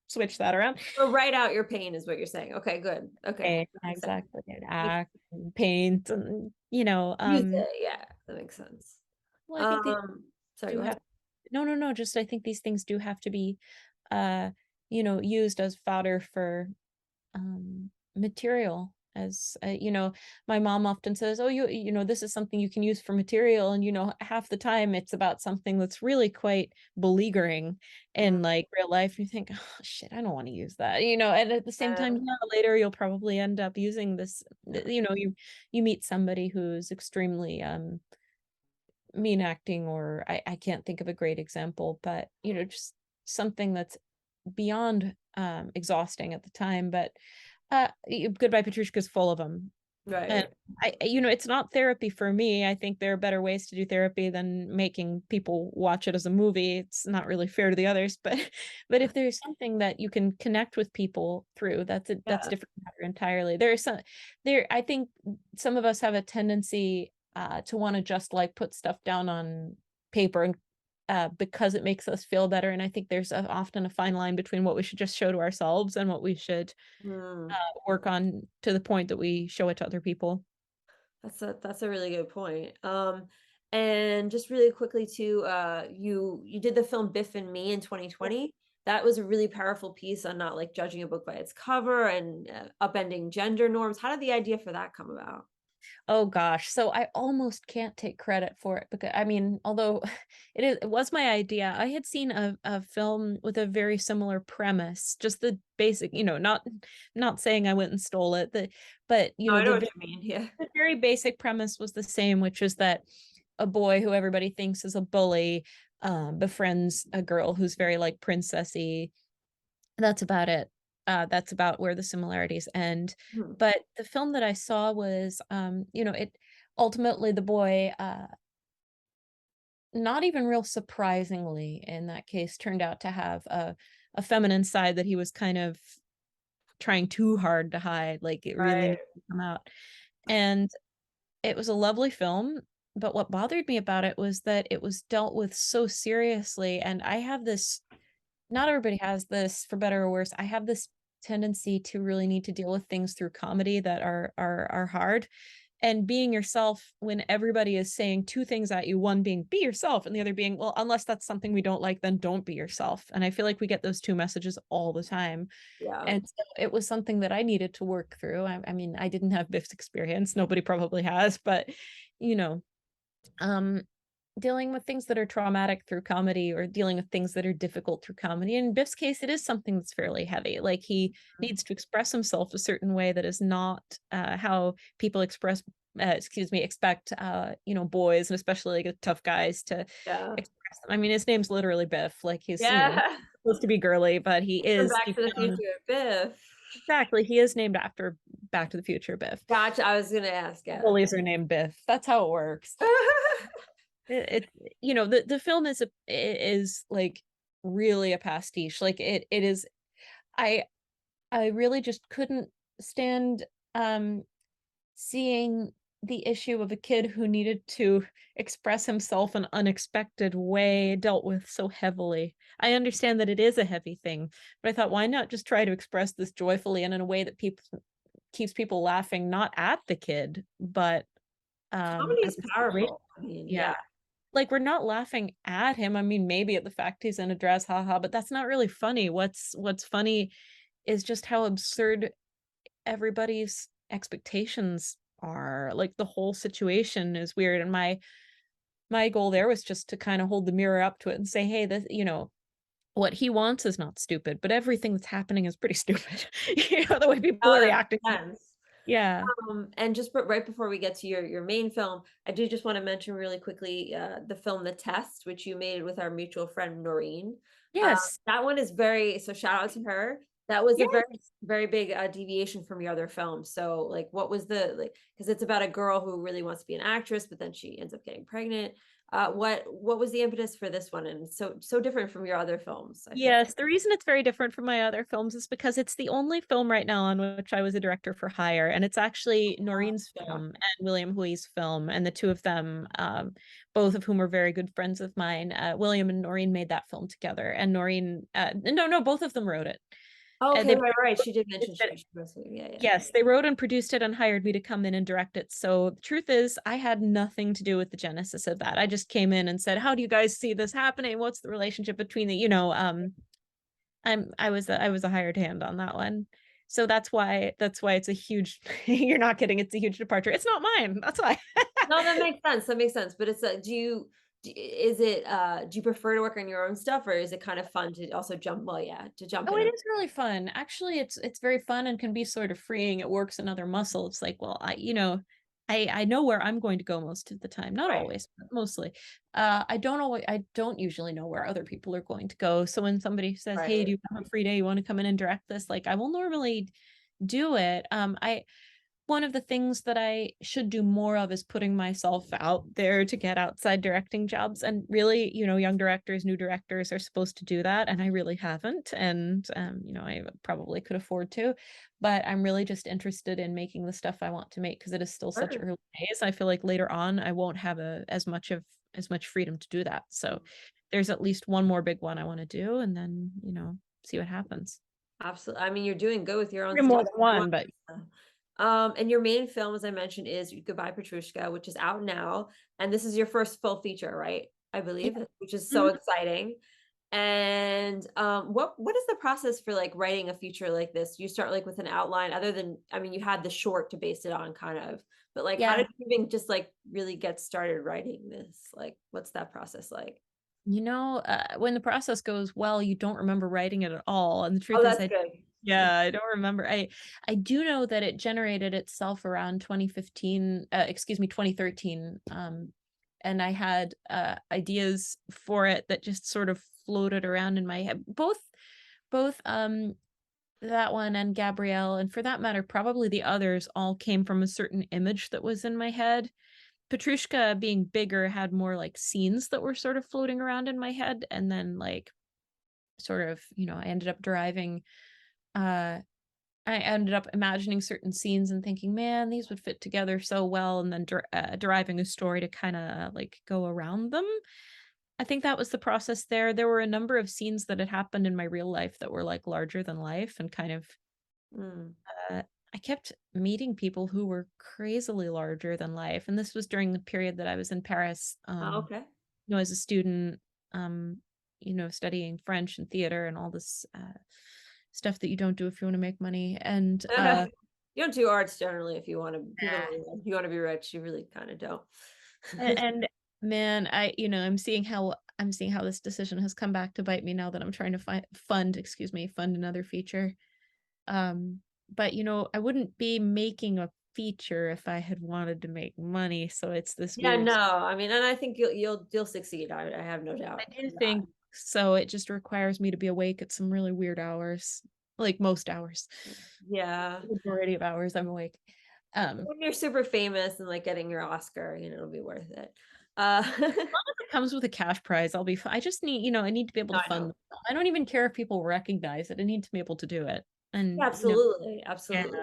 switch that around. So write out your pain is what you're saying. Okay, good. Okay. Okay, That makes sense. exactly. And Makes act and paint and use it. Yeah, that makes sense. well, I think they Sorry, do go ahead. have no, just I think these things do have to be uh, used as fodder for material as my mom often says, oh, this is something you can use for material, and half the time it's about something that's really quite beleaguering Mm, in like real life. You think, oh shit, I don't want to use that, and at the same time, yeah, yeah, later you'll probably end up using this. yeah. You meet somebody who's extremely mean acting, or I can't think of a great example, but just something that's beyond exhausting at the time. But Goodbye Petrushka is full of them. And Right. it's not therapy for me. I think there are better ways to do therapy than making people watch it as a movie. It's not really fair to the others, but if there's something that you can connect with people through, that's a Yeah. different matter entirely. I think some of us have a tendency to want to just like put stuff down on paper and because it makes us feel better. And I think there's often a fine line between what we should just show to ourselves and what we should Mm, work on to the point that we show it to other people. that's a really good point. And just really quickly too, you did the film Biff and Me in 2020. That was a really powerful piece on not like judging a book by its cover and upending gender norms. How did the idea for that come about? Oh gosh, so I almost can't take credit for it because I mean, although it was my idea, I had seen a film with a very similar premise, just the basic, not saying I went and stole it, but Oh, I know what you mean. Yeah. the very basic premise was the same, which is that a boy who everybody thinks is a bully befriends a girl who's very like princessy. That's about it. That's about where the similarities end. Mhm. But the film that I saw was, it ultimately the boy, not even real surprisingly in that case, turned out to have a feminine side that he was kind of trying too hard to hide. Like it really Right. needed to come out. And it was a lovely film. But what bothered me about it was that it was dealt with so seriously. And I have this not everybody has this for better or worse. I have this tendency to really need to deal with things through comedy that are hard. And being yourself when everybody is saying two things at you, one being be yourself and the other being, well, unless that's something we don't like, then don't be yourself. And I feel like we get those two messages all the time. Yeah. And so it was something that I needed to work through. I mean, I didn't have Biff's experience. Nobody probably has, but you know, um, dealing with things that are traumatic through comedy or dealing with things that are difficult through comedy. In Biff's case, it is something that's fairly heavy. Like he needs to express himself a certain way that is not how people expect, boys and especially like tough guys to Yeah. express them. I mean, his name's literally Biff. Like he's, Yeah. supposed to be girly, but he From is Back deep to the down. Future, Biff. Exactly. He is named after Back to the Future Biff. Gotcha. I was gonna ask, The yeah. bullies are named Biff. That's how it works. The film is like really a pastiche. Like it is. I I really just couldn't stand seeing the issue of a kid who needed to express himself in an unexpected way dealt with so heavily. I understand that it is a heavy thing, but I thought, why not just try to express this joyfully and in a way that people keeps people laughing, not at the kid, but Comedy at is the situation. powerful. I mean, Yeah. yeah. Like, we're not laughing at him. I mean, maybe at the fact he's in a dress, haha, but that's not really funny. What's funny is just how absurd everybody's expectations are. Like the whole situation is weird. And my goal there was just to kind of hold the mirror up to it and say, hey, this, what he wants is not stupid, but everything that's happening is pretty stupid. The way people Oh, are that reacting. makes sense. Yeah. And just but right before we get to your main film, I do just want to mention really quickly the film The Test, which you made with our mutual friend Noreen. Yes. That one is very so shout out to her. That was a Yes. very big deviation from your other film. So like, what was the like? Because it's about a girl who really wants to be an actress, but then she ends up getting pregnant. What was the impetus for this one, and so different from your other films, I feel like. Yes, the reason it's very different from my other films is because it's the only film right now on which I was a director for hire, and it's actually Noreen's Yeah. film and William Hui's film, and the two of them, both of whom are very good friends of mine. William and Noreen made that film together, and Noreen, no, both of them wrote it. Oh, okay, They right, right. She did mention produced it. she was, yeah, yeah. Yes, they wrote and produced it and hired me to come in and direct it. So the truth is, I had nothing to do with the genesis of that. I just came in and said, "How do you guys see this happening? What's the relationship between the, I was a hired hand on that one. So that's why it's a huge you're not kidding, it's a huge departure. It's not mine. That's why. No, that makes sense, that makes sense, but it's a is it, do you prefer to work on your own stuff, or is it kind of fun to also jump well, yeah, to jump Oh, in it a is really fun. Actually, it's very fun and can be sort of freeing. It works another muscle. It's like, well, I know where I'm going to go most of the time. Not right, always, but mostly. I don't usually know where other people are going to go. So when somebody says, "Hey, do right. you have a free day? You want to come in and direct this?" Like I will normally do it. I One of the things that I should do more of is putting myself out there to get outside directing jobs. And really, young directors, new directors are supposed to do that. And I really haven't. And, I probably could afford to, but I'm really just interested in making the stuff I want to make because it is still such Sure. early days. I feel like later on, I won't have as much freedom to do that. So there's at least one more big one I want to do and then, see what happens. Absolutely. I mean, you're doing good with your own More stuff. than one, but And your main film, as I mentioned, is Goodbye Petrushka, which is out now, and this is your first full feature, right? I yeah. believe, which is so Mhm. exciting. And what is the process for like writing a feature like this? You start like with an outline, other than, I mean, you had the short to base it on, kind of, but like, how Yeah. did you even just like really get started writing this? Like, what's that process like? When the process goes well, you don't remember writing it at all. And the Oh, truth is, that's good. I don't remember. I do know that it generated itself around 2015, excuse me, 2013. And I had ideas for it that just sort of floated around in my head. Both that one and Gabrielle, and for that matter, probably the others all came from a certain image that was in my head. Petrushka being bigger had more like scenes that were sort of floating around in my head. And then like sort of, I ended up uh I ended up imagining certain scenes and thinking, man, these would fit together so well, and then deriving a story to kind of like go around them. I think that was the process there. There were a number of scenes that had happened in my real life that were like larger than life and kind of Mm. uh, I kept meeting people who were crazily larger than life. And this was during the period that I was in Paris, Oh, okay. as a student, um, studying French and theater and all this stuff that you don't do if you want to make money. And You don't do arts generally if you want to. People don't realize if you want to be rich, you really kind of don't. and man, I'm seeing how this decision has come back to bite me now that I'm trying to fund another feature. Um, but I wouldn't be making a feature if I had wanted to make money. So it's this Yeah, weird. no, I mean, and I think you'll succeed. I have no I doubt do in that. think so. It just requires me to be awake at some really weird hours, like most hours. Yeah. The majority of hours I'm awake. Um, When you're super famous and like getting your Oscar, it'll be worth it. it comes with a cash prize. I'll be fine. I just need, I need to be able No, to I fund know. them. I don't even care if people recognize it. I need to be able to do it. Yeah, And, absolutely, yeah, absolutely.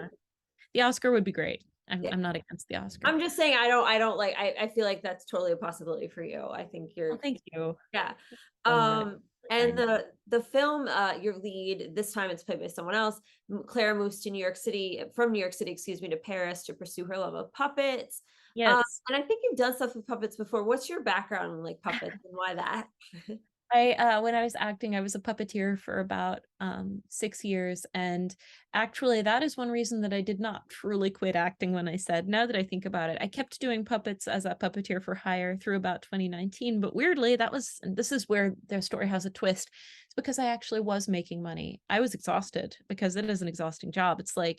the Oscar would be great. Yeah. I'm not against the Oscar. I'm just saying I don't like I feel like that's totally a possibility for you. I think Oh, you're, thank you yeah. so much. And Kind. the film, your lead, this time it's played by someone else. Claire moves to New York City, from New York City, excuse me, to Paris to pursue her love of puppets. Yes. And I think you've done stuff with puppets before. What's your background in like puppets and why that? When I was acting, I was a puppeteer for about 6 years. And actually that is one reason that I did not truly quit acting when I said, now that I think about it, I kept doing puppets as a puppeteer for hire through about 2019. But weirdly, this is where their story has a twist. It's because I actually was making money. I was exhausted because it is an exhausting job. It's like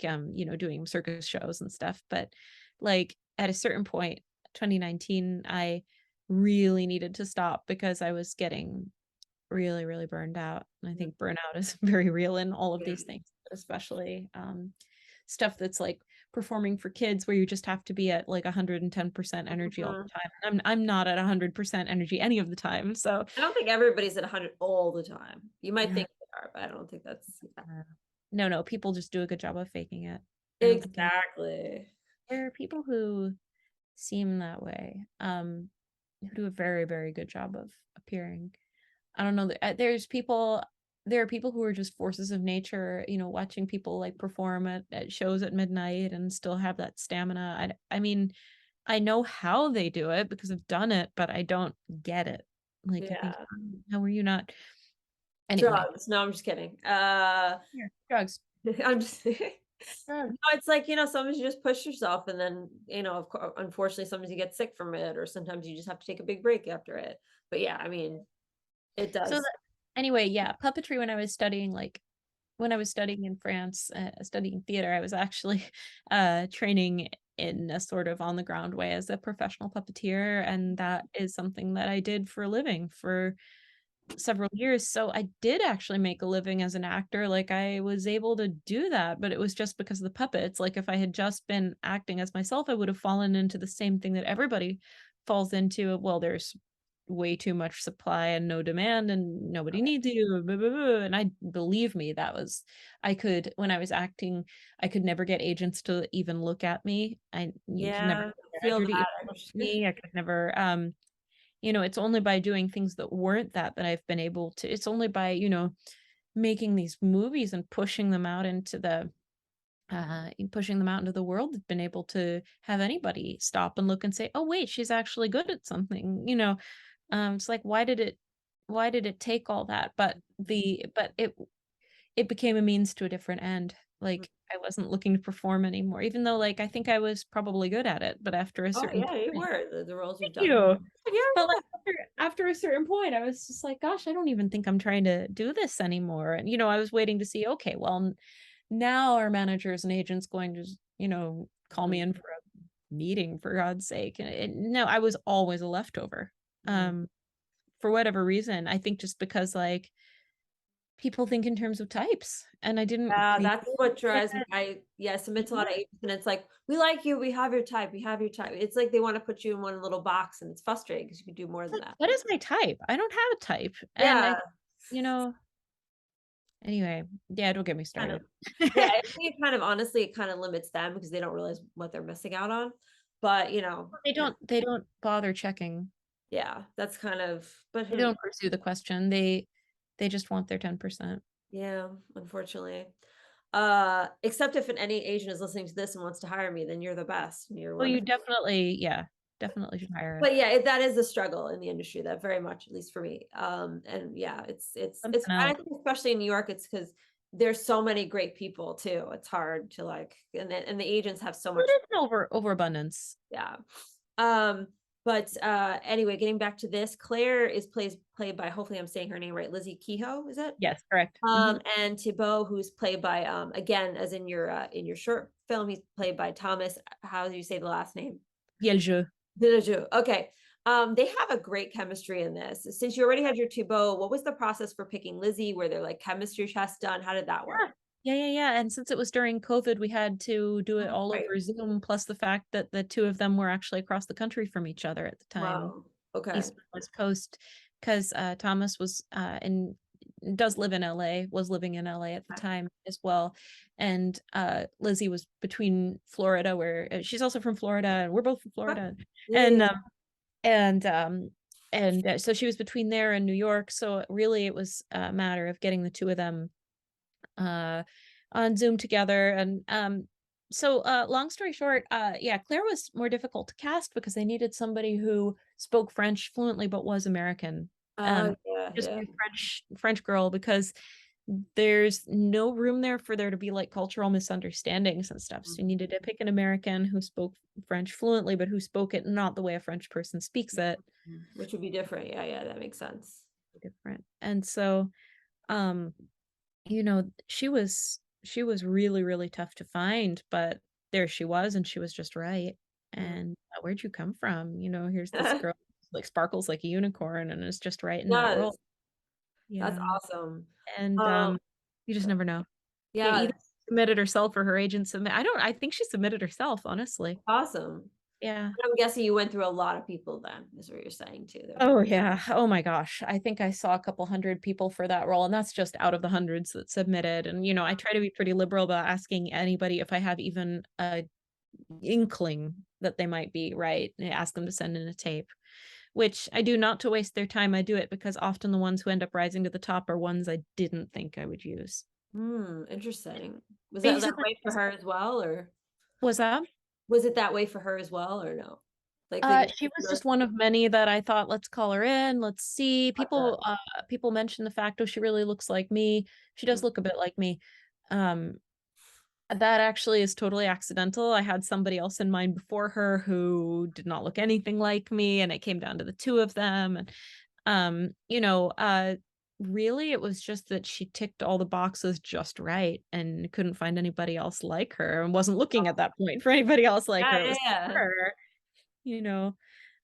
doing circus shows and stuff. But like at a certain point, 2019, I really needed to stop because I was getting really, really burned out. And I think burnout is very real in all of these things, but especially stuff that's like performing for kids where you just have to be at like 110% energy all Mhm. the time. I'm not at 100% energy any of the time. So I don't think everybody's at 100 all the time. You might yeah. think they are, but I don't think that's yeah. No, no, people just do a good job of faking it. I don't think Exactly. there are people who seem that way, who do a very, very good job of appearing. I don't know. There are people who are just forces of nature, watching people like perform at shows at midnight and still have that stamina. I mean, I know how they do it because I've done it, but I don't get it. Like, I think, Yeah. how are you not? Anyway, Drugs. No, I'm just kidding. here, drugs, I'm just drugs. no, it's like, sometimes you just push yourself and then, of course, unfortunately, sometimes you get sick from it, or sometimes you just have to take a big break after it. But yeah, I mean, it So does. anyway, yeah, puppetry when I was studying in France, studying theater, I was actually training in a sort of on the ground way as a professional puppeteer, and that is something that I did for a living for several years. So I did actually make a living as an actor. Like I was able to do that, but it was just because of the puppets. Like if I had just been acting as myself, I would have fallen into the same thing that everybody falls into. Well, there's way too much supply and no demand and nobody needs you. Blah, blah, blah. And I believe me, I could when I was acting, I could never get agents to even look at me. You could never Yeah, get a feel manager to that. even look at me. I could never it's only by doing things that weren't that I've been able to it's only by, making these movies and pushing them out into the world, have been able to have anybody stop and look and say, "Oh, wait, she's actually good at something." It's like why did it take all that? But it became a means to a different end. Mhm. Like I wasn't looking to perform anymore, even though like I think I was probably good at it, but after a Oh certain yeah, you point, were the roles you've thank done. you. Yeah, But, like, yeah. after a certain point, I was just like, "Gosh, I don't even think I'm trying to do this anymore." And, I was waiting to see, okay, well, now our managers and agents going to, call Mhm, me in for a meeting, for God's sake. And no, I was always a leftover. mhm. Um, for whatever reason, I think just because, like, people think in terms of types, and I didn't Yeah, think that's what like drives me. that. I submit to a Mhm. lot of agents, and it's like, "We like you, we have your type, we have your type." It's like they wanna put you in one little box, and it's frustrating because you can do more than that. What is my type? I don't have a type, and Yeah, you know anyway, yeah, don't get me kind of. started. Yeah, I think honestly, it kinda limits them because they don't realize what they're missing out on. But, They don't bother checking. yeah, that's kind of but They who don't pursue the question. They just want their 10%. yeah, unfortunately. Except if any agent is listening to this and wants to hire me, then you're the best, and you're Well, you wonderful. definitely yeah, definitely should hire But yeah, that is a struggle in the industry, that very much, at least for me. And yeah, it's something I else. think especially in New York, it's because there's so many great people too. It's hard to like, and the agents have so Well, much. it is an overabundance. Yeah. Um, but anyway, getting back to this, Claire is played by, hopefully I'm saying her name right, Lizzie Kehoe, is it? Yes, correct. Mhm. And Thibaut, who's played by again, as in your short film, he's played by Thomas. How do you say the last name? Villejeux. Villageux. Okay. They have a great chemistry in this. Since you already had your Thibaut, what was the process for picking Lizzie? Were there like chemistry tests done? How did that work? Yeah. Yeah, yeah, yeah, and since it was during COVID, we had to do it Oh, all right. over Zoom, plus the fact that the 2 of them were actually across the country from each other at the time, Wow. Okay. East and West Coast, 'cause, Thomas does live in LA, was living in LA at the Okay. time as well, and, Lizzie was between Florida, where she's also from Florida, and we're both from Okay. Florida, Yeah, yeah, and, yeah. and, so she was between there and New York, so really it was a matter of getting the 2 of them uh, on Zoom together. And long story short, yeah, Claire was more difficult to cast because they needed somebody who spoke French fluently but was American. Yeah, Just yeah. be French girl because there's no room there for there to be like cultural misunderstandings and stuff. So you Mhm, needed to pick an American who spoke French fluently, but who spoke it not the way a French person speaks it. mhm. Which would be different. Yeah, yeah, that makes sense. Different. And so um she was really, really tough to find, but there she was, and she was just right. Mhm. And, "Where'd you come from?" Here's this girl, like, sparkles like a unicorn and is just right in that world. Yes, that's Yeah, awesome. and, Um, you just never know. Yeah, yeah, either submitted herself or her agent submit. I think she submitted herself, honestly. Awesome. Yeah. I'm guessing you went through a lot of people then, is what you're saying too. Oh yeah. Oh my gosh. I think I saw a couple hundred people for that role, and that's just out of the hundreds that submitted. And I try to be pretty liberal about asking anybody if I have even a inkling that they might be right. And ask them to send in a tape, which I do not to waste their time. I do it because often the ones who end up rising to the top are ones I didn't think I would use. Interesting. Was that Basically, way for her as well, or was that? was it that way for her as well, or no? Like that She was just one of many that I thought, let's call her in, let's see. People mention the fact, oh, she really looks like me. She does look a bit like me. Um, that actually is totally accidental. I had somebody else in mind before her who did not look anything like me, and it came down to the two of them. And really it was just that she ticked all the boxes just right and couldn't find anybody else like her and wasn't looking at that point for anybody else like Yeah, her. It yeah, was yeah. her, you know.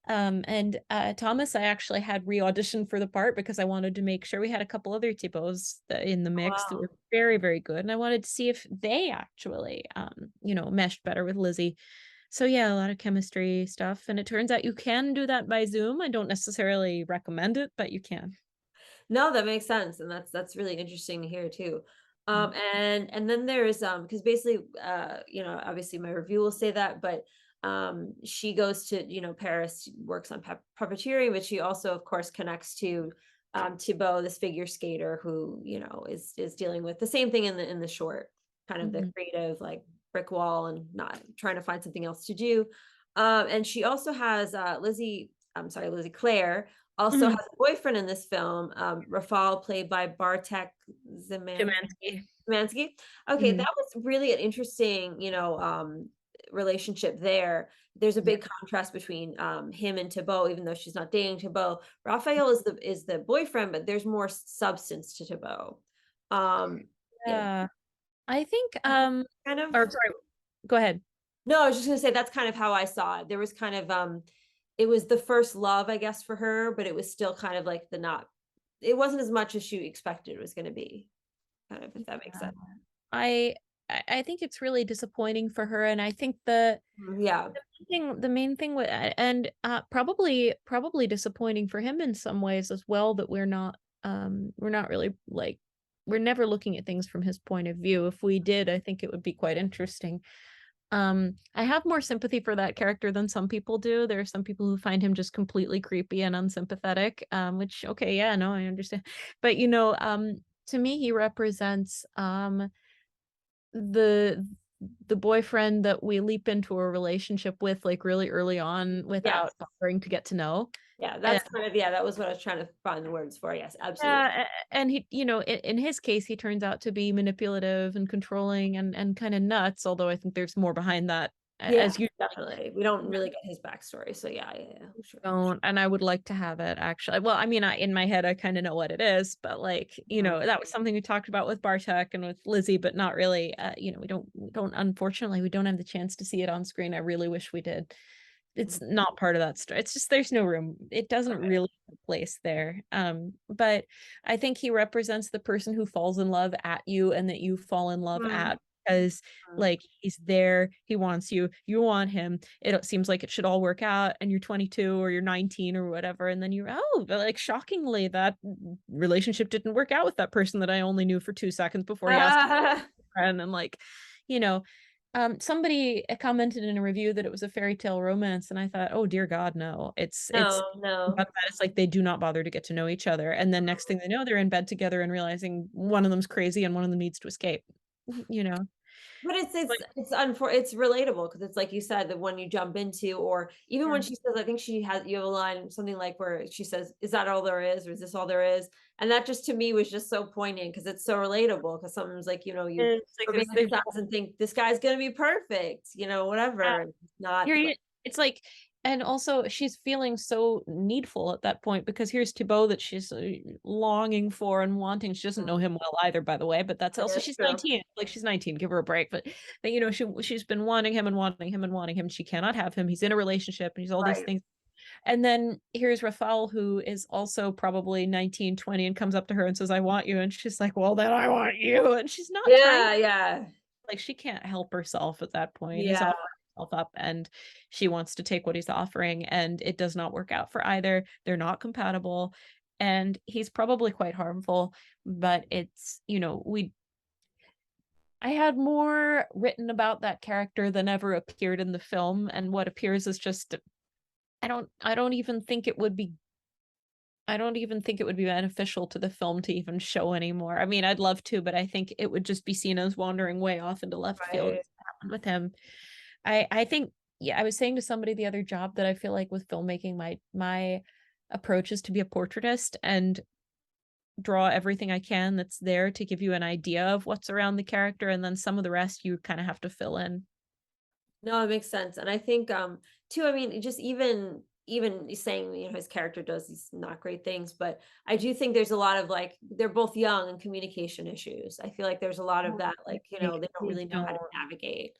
And Thomas, I actually had re-auditioned for the part because I wanted to make sure we had a couple other typos in the Oh, mix that wow. were very, very good. And I wanted to see if they actually, meshed better with Lizzie. So yeah, a lot of chemistry stuff. And it turns out you can do that by Zoom. I don't necessarily recommend it, but you can. No, that makes sense, and that's really interesting to hear too. Mm. And then there's because basically, obviously my review will say that, but she goes to Paris, works on puppeteering, but she also of course connects to Thibaut, this figure skater who is dealing with the same thing in the short, kind of the Mhm. creative like brick wall and not trying to find something else to do. And she also has Lizzie Claire also Mhm. has a boyfriend in this film, Rafal, played by Bartek Szymanski. Zemansky. Okay, Mhm. that was really an interesting, relationship there. There's a Yeah. big contrast between him and Thibaut, even though she's not dating Thibaut. Raphael is the boyfriend, but there's more substance to Thibaut. Yeah, Yeah. I think, kind of. or sorry, go ahead. No, I was just gonna say that's kind of how I saw it. There was kind of it was the first love, I guess, for her, but it was still kind of like the not it wasn't as much as she expected it was gonna be, kind of, if that makes Yeah. sense. I I think it's really disappointing for her, and I think Yeah. the main thing with and probably disappointing for him in some ways as well that we're not really like we're never looking at things from his point of view. If we did, I think it would be quite interesting. I have more sympathy for that character than some people do. There are some people who find him just completely creepy and unsympathetic, which okay, yeah, no, I understand. But to me he represents the the boyfriend that we leap into a relationship with, like, really early on Yes. without bothering to get to know. Yeah, And that's kind of yeah, that was what I was trying to find the words for. Yes, absolutely. yeah, and he in his case, he turns out to be manipulative and controlling and kinda nuts, although I think there's more behind that Yeah, as you definitely. We don't really get his backstory, so yeah, yeah, yeah, sure. don't, and I would like to have it actually. Well, I mean, in my head, I kinda know what it is, but, like, Mhm. that was something we talked about with Bartek and with Lizzie, but not really, we don't unfortunately, we don't have the chance to see it on screen. I really wish we did. It's not part of that story. It's just there's no room. It doesn't Okay. really have a place there. But I think he represents the person who falls in love at you and that you fall in love Mhm. at because Mhm. like he's there, he wants you, you want him. It seems like it should all work out and you're 22 or you're 19 or whatever and then you're but like shockingly that relationship didn't work out with that person that I only knew for 2 seconds before he asked friend and like, you know, somebody commented in a review that it was a fairy tale romance, and I thought, "Oh dear God, no." It's No, no. about that. It's like they do not bother to get to know each other, and then next thing they know, they're in bed together and realizing one of them's crazy and one of them needs to escape. You know? But it's It's it's like it's unfor it's relatable because it's like you said, the one you jump into, or even yeah. when she says, I think she has you have a line, something like where she says, "Is that all there is, or is this all there is?" And that just to me was just so poignant because it's so relatable. Because sometimes like, you It's like there's romanticize and think this guy's gonna be perfect, whatever, and it's not You're like it's like and also she's feeling so needful at that point because here's Thibaut that she's, longing for and wanting. She doesn't know mm, him well either, by the way, but that's yeah, also it's she's true. 19, like, she's 19, give her a break, but, she's been wanting him and wanting him and wanting him, she cannot have him, he's in a relationship, and he's all these Right. things, and then here's Rafal, who is also probably 19, 20, and comes up to her and says, "I want you," and she's like, "Well, then I want you," and she's not trying Yeah, yeah. like she can't help herself at that point. He's Yeah, offering himself up and she wants to take what he's offering, and it does not work out for either. They're not compatible, and he's probably quite harmful, but it's, I had more written about that character than ever appeared in the film, and what appears is just I don't even think it would be beneficial to the film to even show anymore. I mean, I'd love to, but I think it would just be seen as wandering way off into left field right. with him. I think, yeah, I was saying to somebody the other job that I feel like with filmmaking, my approach is to be a portraitist and draw everything I can that's there to give you an idea of what's around the character, and then some of the rest you kind of have to fill in. No, it makes sense, and I think, too, I mean, just even saying, his character does these not great things, but I do think there's a lot of, like, they're both young and communication issues. I feel like there's a lot of that, like, they don't Please really know how to don't. navigate.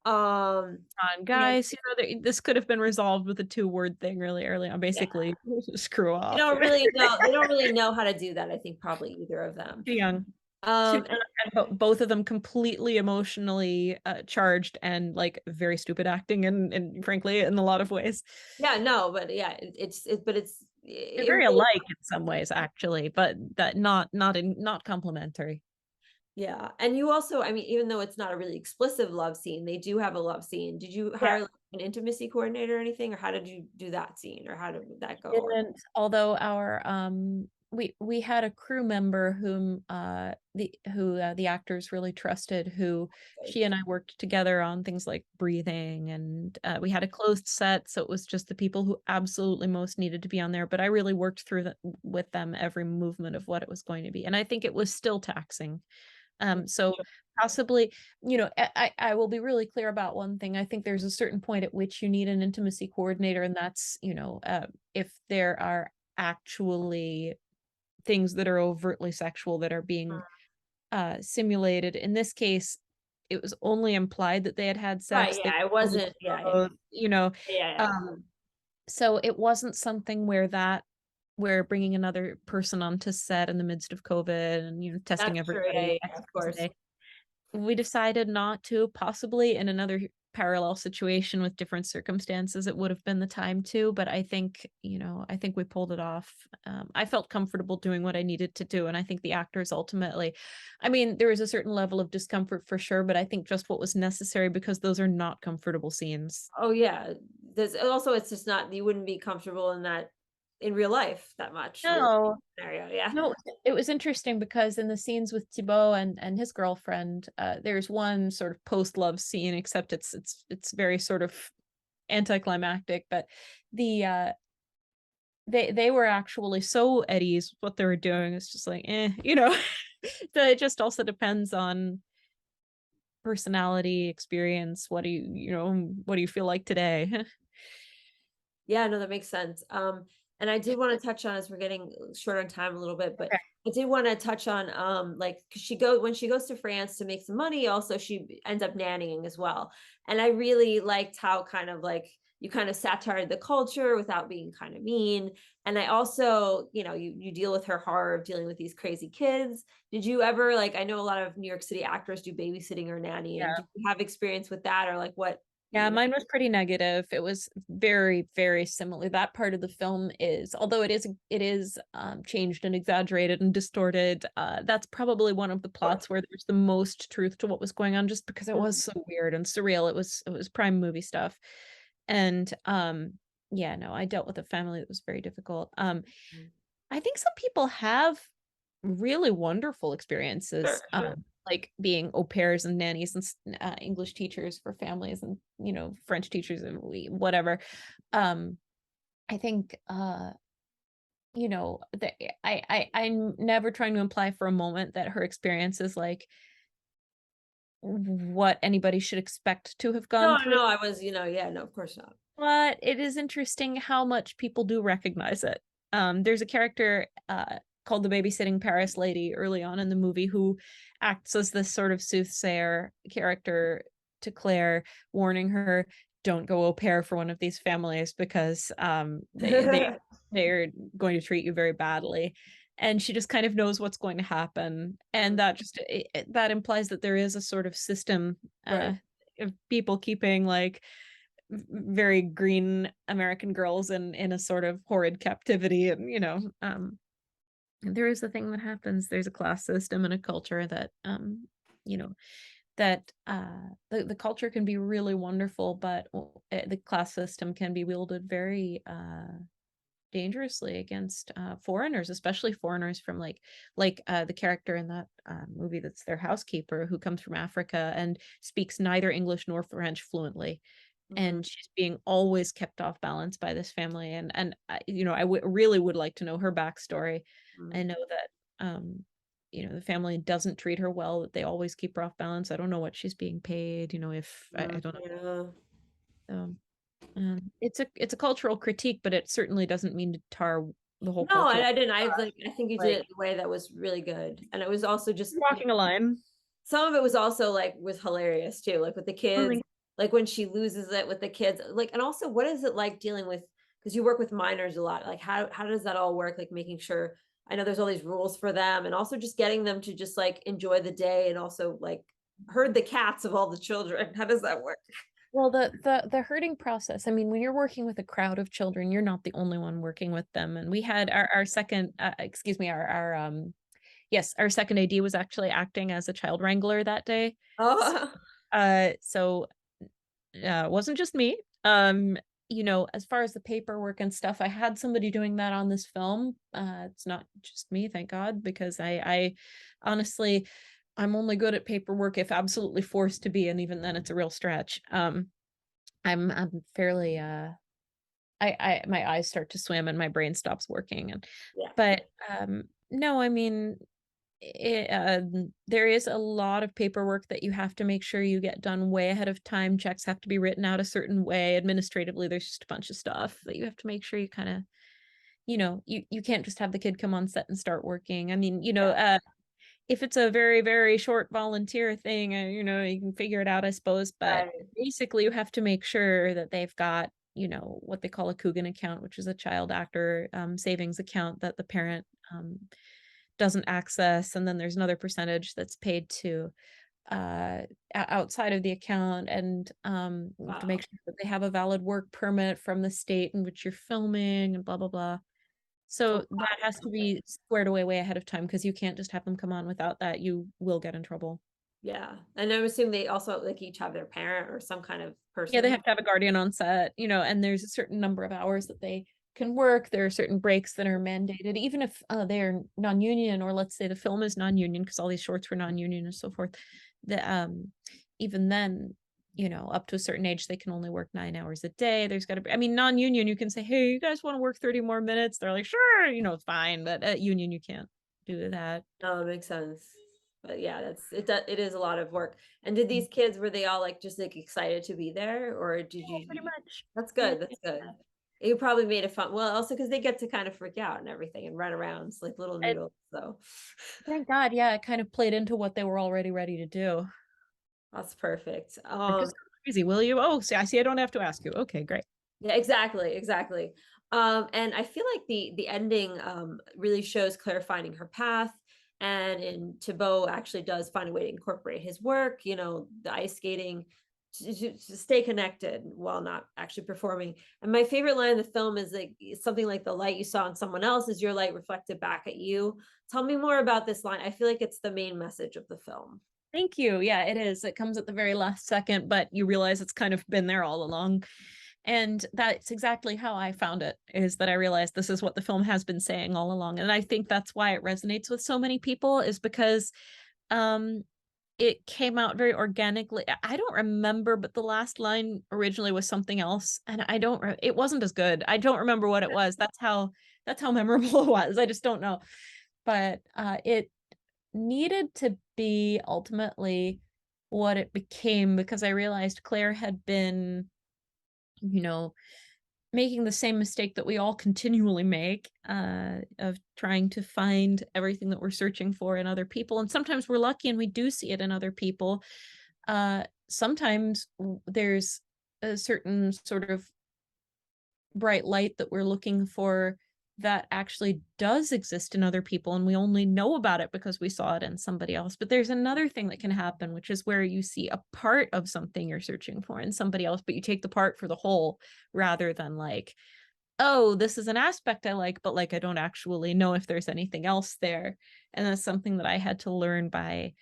On, And I guys, this could have been resolved with a two-word thing really early on. yeah, Basically, screw they off. don't really know they don't really know how to do that, I think probably either of them. Too young. Too And young, and both of them completely emotionally charged and like very stupid acting, and frankly, in a lot of ways. yeah, no, but yeah, but They're it very really alike in some ways, actually, but that not complementary. yeah, and you also, I mean, even though it's not a really explicit love scene, they do have a love scene. Did you Yeah. hire, like, an intimacy coordinator or anything, or how did you do that scene, or how did that go? Or Didn't, although our we had a crew member the actors really trusted, who good. she and I worked together on things like breathing, and we had a closed set, so it was just the people who absolutely most needed to be on there, but I really worked through with them every movement of what it was going to be, and I think it was still taxing. So possibly, I will be really clear about one thing. I think there's a certain point at which you need an intimacy coordinator, and that's, if there are actually things that are overtly sexual that are being simulated. In this case, it was only implied that they had had Right, sex. They yeah, it were wasn't, yeah, both, yeah, yeah, um, so it wasn't something where bringing another person onto set in the midst of COVID and, testing that's true, yeah, everybody yeah, X yeah, of hours a course. day. We decided not to, possibly in another parallel situation with different circumstances, it would have been the time to, but I think we pulled it off. I felt comfortable doing what I needed to do, and I think the actors ultimately, I mean, there is a certain level of discomfort for sure, but I think just what was necessary because those are not comfortable scenes. Oh, yeah, there's also, it's just not, you wouldn't be comfortable in that in real life that much, real No, scenario, yeah. no, it was interesting because in the scenes with Thibaut and his girlfriend, there's one sort of post-love scene, except it's very sort of anticlimactic, but the they were actually so at ease with what they were doing. It's just like, so it just also depends on personality, experience. What do you feel like today? Yeah, no, that makes sense. And I did want to touch on, as we're getting short on time a little bit, but Okay. I did want to touch on, like, 'cause when she goes to France to make some money, also she ends up nannying as well. And I really liked how kind of like you kind of satirized the culture without being kind of mean. And I also, you deal with her horror of dealing with these crazy kids. Did you ever, like, I know a lot of New York City actors do babysitting or nannying. Did you have experience with that, or like what, Yeah, you know? mine was pretty negative. It was very, very similar. That part of the film is, although it is changed and exaggerated and distorted, that's probably one of the plots where there's the most truth to what was going on, just because it was so weird and surreal. It was prime movie stuff. And yeah, no, I dealt with a family that was very difficult. Mhm. I think some people have really wonderful Sure, experiences, sure. like being au pairs and nannies and English teachers for families, and French teachers and whatever. Um, I think I'm never trying to imply for a moment that her experience is like what anybody should expect to have gone No, through. no, I was, yeah, no, of course not. But it is interesting how much people do recognize it. There's a character called the babysitting Paris lady early on in the movie who acts as this sort of soothsayer character to Claire, warning her, "Don't go au pair for one of these families because they're going to treat you very badly." and she just kind of knows what's going to happen, and Mm, that just that implies that there is a sort of system right. of people keeping like very green American girls in a sort of horrid captivity, and there is a thing that happens. There's a class system and a culture that you know that the culture can be really wonderful, but the class system can be wielded very dangerously against foreigners, especially foreigners from the character in that movie that's their housekeeper who comes from Africa and speaks neither English nor French fluently, Mhm, and she's being always kept off balance by this family, and really would like to know her backstory. I mhm. know that the family doesn't treat her well, that they always keep her off balance. I don't know what she's being paid, if I don't Yeah. know. It's a cultural critique, but it certainly doesn't mean to tar the whole No, culture. I didn't. I think you did Like, it in a way that was really good, and it was also just, walking a line. some of it was also, like, was hilarious too, like, with the Oh kids, my like, when she loses it with the kids, like, and also, what is it like dealing with, because you work with minors a lot, like, how does that all work, like, making sure, I know there's all these rules for them, and also just getting them to just, like, enjoy the day and also, like, herd the cats of all the children, how does that work? Well, the herding process, I mean, when you're working with a crowd of children, you're not the only one working with them, and we had our second, excuse me, our, yes, our second AD was actually acting as a child wrangler that day. S Oh, so, it wasn't just me. As far as the paperwork and stuff, I had somebody doing that on this film. It's not just me, thank God, because I honestly, I'm only good at paperwork if absolutely forced to be, and even then it's a real stretch. I'm fairly my eyes start to swim and my brain stops working, and yeah, but no, I mean, there is a lot of paperwork that you have to make sure you get done way ahead of time. Checks have to be written out a certain way. Administratively, there's just a bunch of stuff that you have to make sure you kind of, you can't just have the kid come on set and start working. I mean, yeah, if it's a very, very short volunteer thing, you can figure it out, I suppose. But right, basically, you have to make sure that they've got, what they call a Coogan account, which is a child actor savings account that the parent doesn't access. And then there's another percentage that's paid to outside of the account. And you have to make wow, sure that they have a valid work permit from the state in which you're filming and blah, blah, blah. it's a So that lot, has to be squared away way ahead of time because you can't just have them come on without that. You will get in trouble. yeah, and I'm assuming they also, like, each have their parent or some kind of Yeah, they person? have to have a guardian on set, and there's a certain number of hours that they can work. There are certain breaks that are mandated, even if they're non-union, or let's say the film is non-union, because all these shorts were non-union and so forth. The Even then, up to a certain age, they can only work 9 hours a day. There's got to be, I mean, non-union, you can say, hey, you guys want to work 30 more minutes? They're like, sure, fine. But at union, you can't do that. No, it makes sense. But yeah, it is a lot of work. And did Mm. these kids, were they all, like, just, like, excited to be there, or did Yeah, pretty you much. that's Yeah. good, that's good. You probably made it fun, well, also because they get to kind of freak out and everything and run around, it's like little And noodles, so thank God, yeah, it kind of played into what they were already ready to do. that's perfect. Like, just go crazy, will you? Oh, see, I see I don't have to ask you. Okay, great. Yeah, exactly, exactly. And I feel like the ending really shows Claire finding her path, and Thibaut actually does find a way to incorporate his work, the ice skating, to stay connected while not actually performing. And my favorite line in the film is, like, something like, the light you saw in someone else is your light reflected back at you. Tell me more about this line. I feel like it's the main message of the film. Thank you. Yeah, it is. It comes at the very last second, but you realize it's kind of been there all along. And that's exactly how I found it, is that I realized this is what the film has been saying all along. And I think that's why it resonates with so many people, is because um it came out very organically. I don't remember, but the last line originally was something else, and I don't it wasn't as good. I don't remember what it was. That's how memorable it was. I just don't know. But it needed to be ultimately what it became, because I realized Claire had been, you know, making the same mistake that we all continually make, of trying to find everything that we're searching for in other people. And sometimes we're lucky and we do see it in other people. Sometimes there's a certain sort of bright light that we're looking for that actually does exist in other people, and we only know about it because we saw it in somebody else. But there's another thing that can happen, which is where you see a part of something you're searching for in somebody else, but you take the part for the whole, rather than like, oh, this is an aspect I like, but like I don't actually know if there's anything else there. And that's something that I had to learn by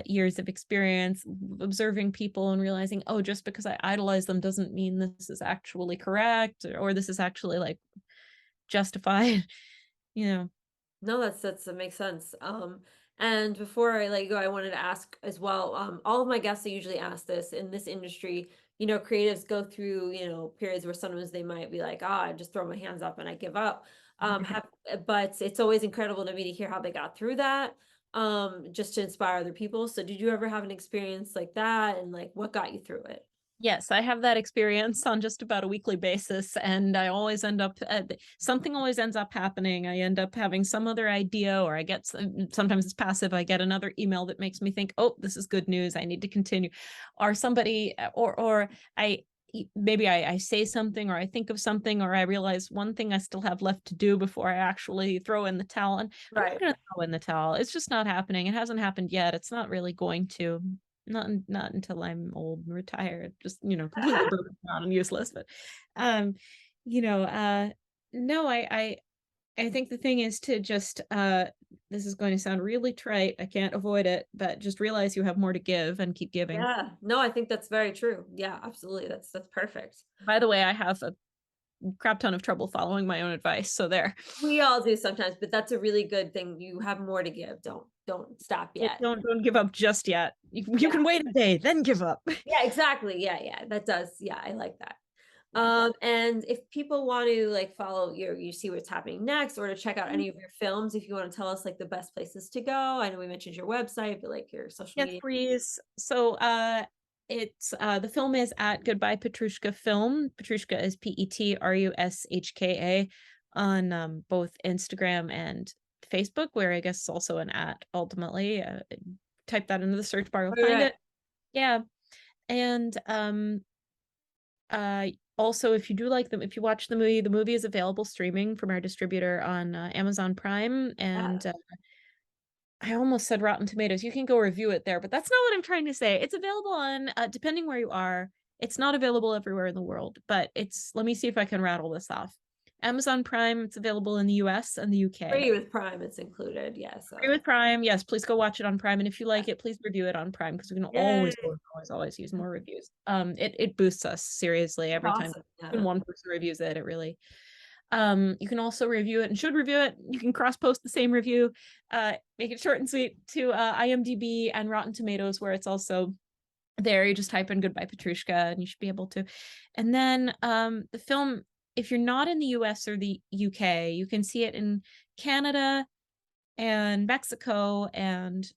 years of experience observing people and realizing, oh, just because I idolize them doesn't mean this is actually correct, or this is actually like justified. you know. No, that makes sense. And before I let you go, I wanted to ask as well. All of my guests, I usually ask this in this industry. Creatives go through, periods where sometimes they might be like, "Ah, I just throw my hands up and I give up." But it's always incredible to me to hear how they got through that, just to inspire other people. So, did you ever have an experience like that, and like, what got you through it? Yes, I have that experience on just about a weekly basis, and I always end up something always ends up happening. I end up having some other idea, or I get sometimes it's passive. I get another email that makes me think, "Oh, this is good news. I need to continue," or somebody, or I maybe I say something, or I think of something, or I realize one thing I still have left to do before I actually throw in the towel. And I'm not Right. going to throw in the towel. It's just not happening. It hasn't happened yet. It's not really going to. Not until I'm old and retired, just, completely broken down and useless. But um, you know, no, I think the thing is to just this is going to sound really trite. I can't avoid it, but just realize you have more to give and keep giving. Yeah. No, I think that's very true. Yeah, absolutely. That's perfect. By the way, I have a crap ton of trouble following my own advice. So there. We all do sometimes, but that's a really good thing. You have more to give. Don't stop Yeah, yet. don't give up just yet. You Yeah. can wait a day, then give up. Yeah, exactly. Yeah, yeah. That does. Yeah, I like that. Yeah. And if people want to like follow you see what's happening next, or to check out any of your films, if you want to tell us like the best places to go. I know we mentioned your website, but like your social Yes, media. please. So it's the film is at Goodbye Petrushka Film. Petrushka is Petrushka on both Instagram and Facebook, where I guess it's also an at ultimately. Type that into the search bar, you'll Oh, find right. it. Yeah. And also, if you do like them, if you watch the movie is available streaming from our distributor on Amazon Prime. Yeah. And I almost said Rotten Tomatoes. You can go review it there, but that's not what I'm trying to say. It's available on, depending where you are. It's not available everywhere in the world, but let me see if I can rattle this off. Amazon Prime, it's available in the US and the UK. Free with Prime, it's included. Yeah. Free So with Prime, yes, please go watch it on Prime. And if you like it, please review it on Prime, because we can yeah, always use more reviews. It boosts us seriously that's every time awesome. even Yeah. one person reviews it. It really you can also review it and should review it. You can cross post the same review, make it short and sweet to IMDb and Rotten Tomatoes, where it's also there. You just type in Goodbye Petrushka and you should be able to. And then the film, if you're not in the US or the UK, you can see it in Canada and Mexico and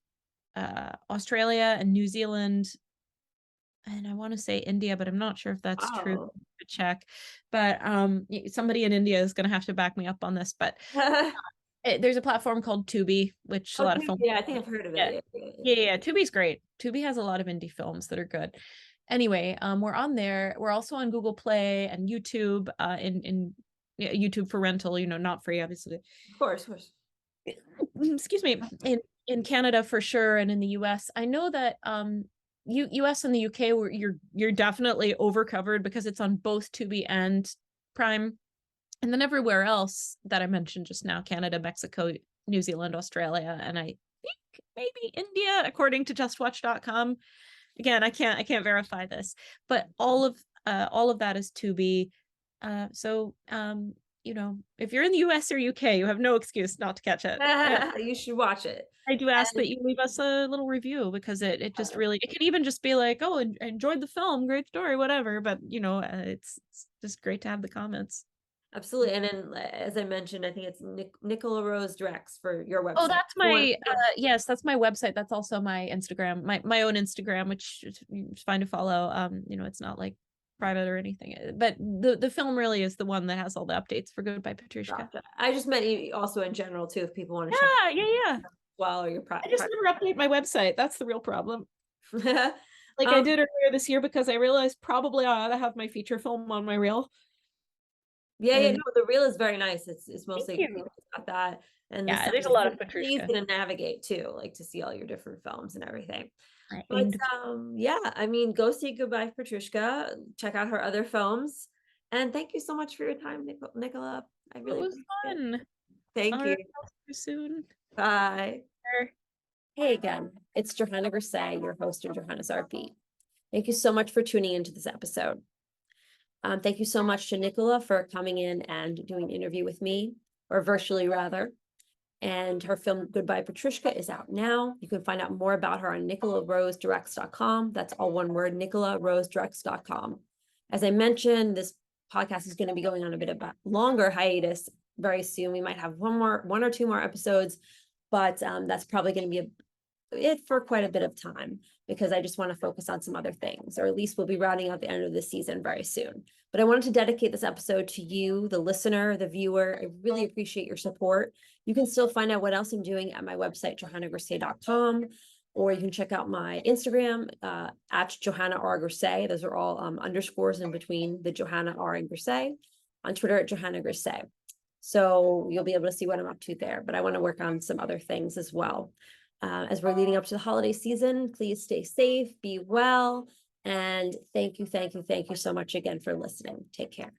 Australia and New Zealand, and I want to say India, but I'm not sure if that's true. Wow. To check, but somebody in India is going to have to back me up on this. But there's a platform called Tubi, which a Oh, lot of dude, films. yeah, I think I've heard of it. Yeah, Yeah, yeah, yeah. yeah. Tubi's great. Tubi has a lot of indie films that are good. Anyway, we're on there. We're also on Google Play and YouTube. In yeah, YouTube for rental. Not free, obviously. Of course, of course. Excuse me. In Canada for sure, and in the US. I know that US and the UK where you're definitely overcovered because it's on both Tubi and Prime. And then everywhere else that I mentioned just now, Canada, Mexico, New Zealand, Australia, and I think maybe India, according to justwatch.com. Again, I can't verify this, but all of that is Tubi. If you're in the US or UK, you have no excuse not to catch it. You should watch it. I do ask And that you leave us a little review, because it just really, it can even just be like, oh, enjoyed the film, great story, whatever. But it's just great to have the comments. absolutely. And then, as I mentioned, I think it's Nicola Rose Drex for your Oh, website. that's yes, that's my website. That's also my Instagram, my own Instagram, which is fine to follow. It's not like private or anything. But the film really is the one that has all the updates for Goodbye Petrushka. Gotcha. I just meant you also in general too, if people want to check Yeah, yeah, yeah. out as well, or your I just private. never update my website. That's the real problem. Like I um, did earlier this year because I realized probably I ought to have my feature film on my reel. Yeah, yeah, And no, the reel is very nice. It's thank mostly you. it's got that, and the Yeah, sound there's a is lot of really easy Petrushka. to navigate too, like to see all your different films and everything. I But aim to be. yeah, I mean, go see Goodbye Petrushka, check out her other films, and thank you so much for your time, Nicola. I It really was appreciate it. fun. Thank All you. right, I'll see you soon. Bye. Sure. Hey again, it's Johanna Grisay, your host of Johanna's Artbeat. Thank you so much for tuning into this episode. Thank you so much to Nicola for coming in and doing an interview with me, or virtually rather. And her film Goodbye Petrushka is out now. You can find out more about her on NicolaRoseDirects.com. That's all one word, NicolaRoseDirects.com. As I mentioned, this podcast is going to be going on a bit of a longer hiatus very soon. We might have one or two more episodes, but that's probably going to be it for quite a bit of time because I just want to focus on some other things, or at least we'll be rounding out the end of the season very soon. But I wanted to dedicate this episode to you, the listener, the viewer. I really appreciate your support. You can still find out what else I'm doing at my website, johannagrisay.com, or you can check out my Instagram at Johanna R. Grisay. Those are all underscores in between the Johanna R and Grisay. On Twitter at Johanna Grisay. So you'll be able to see what I'm up to there. But I want to work on some other things as well. As we're leading up to the holiday season, please stay safe, be well, and thank you so much again for listening. Take care.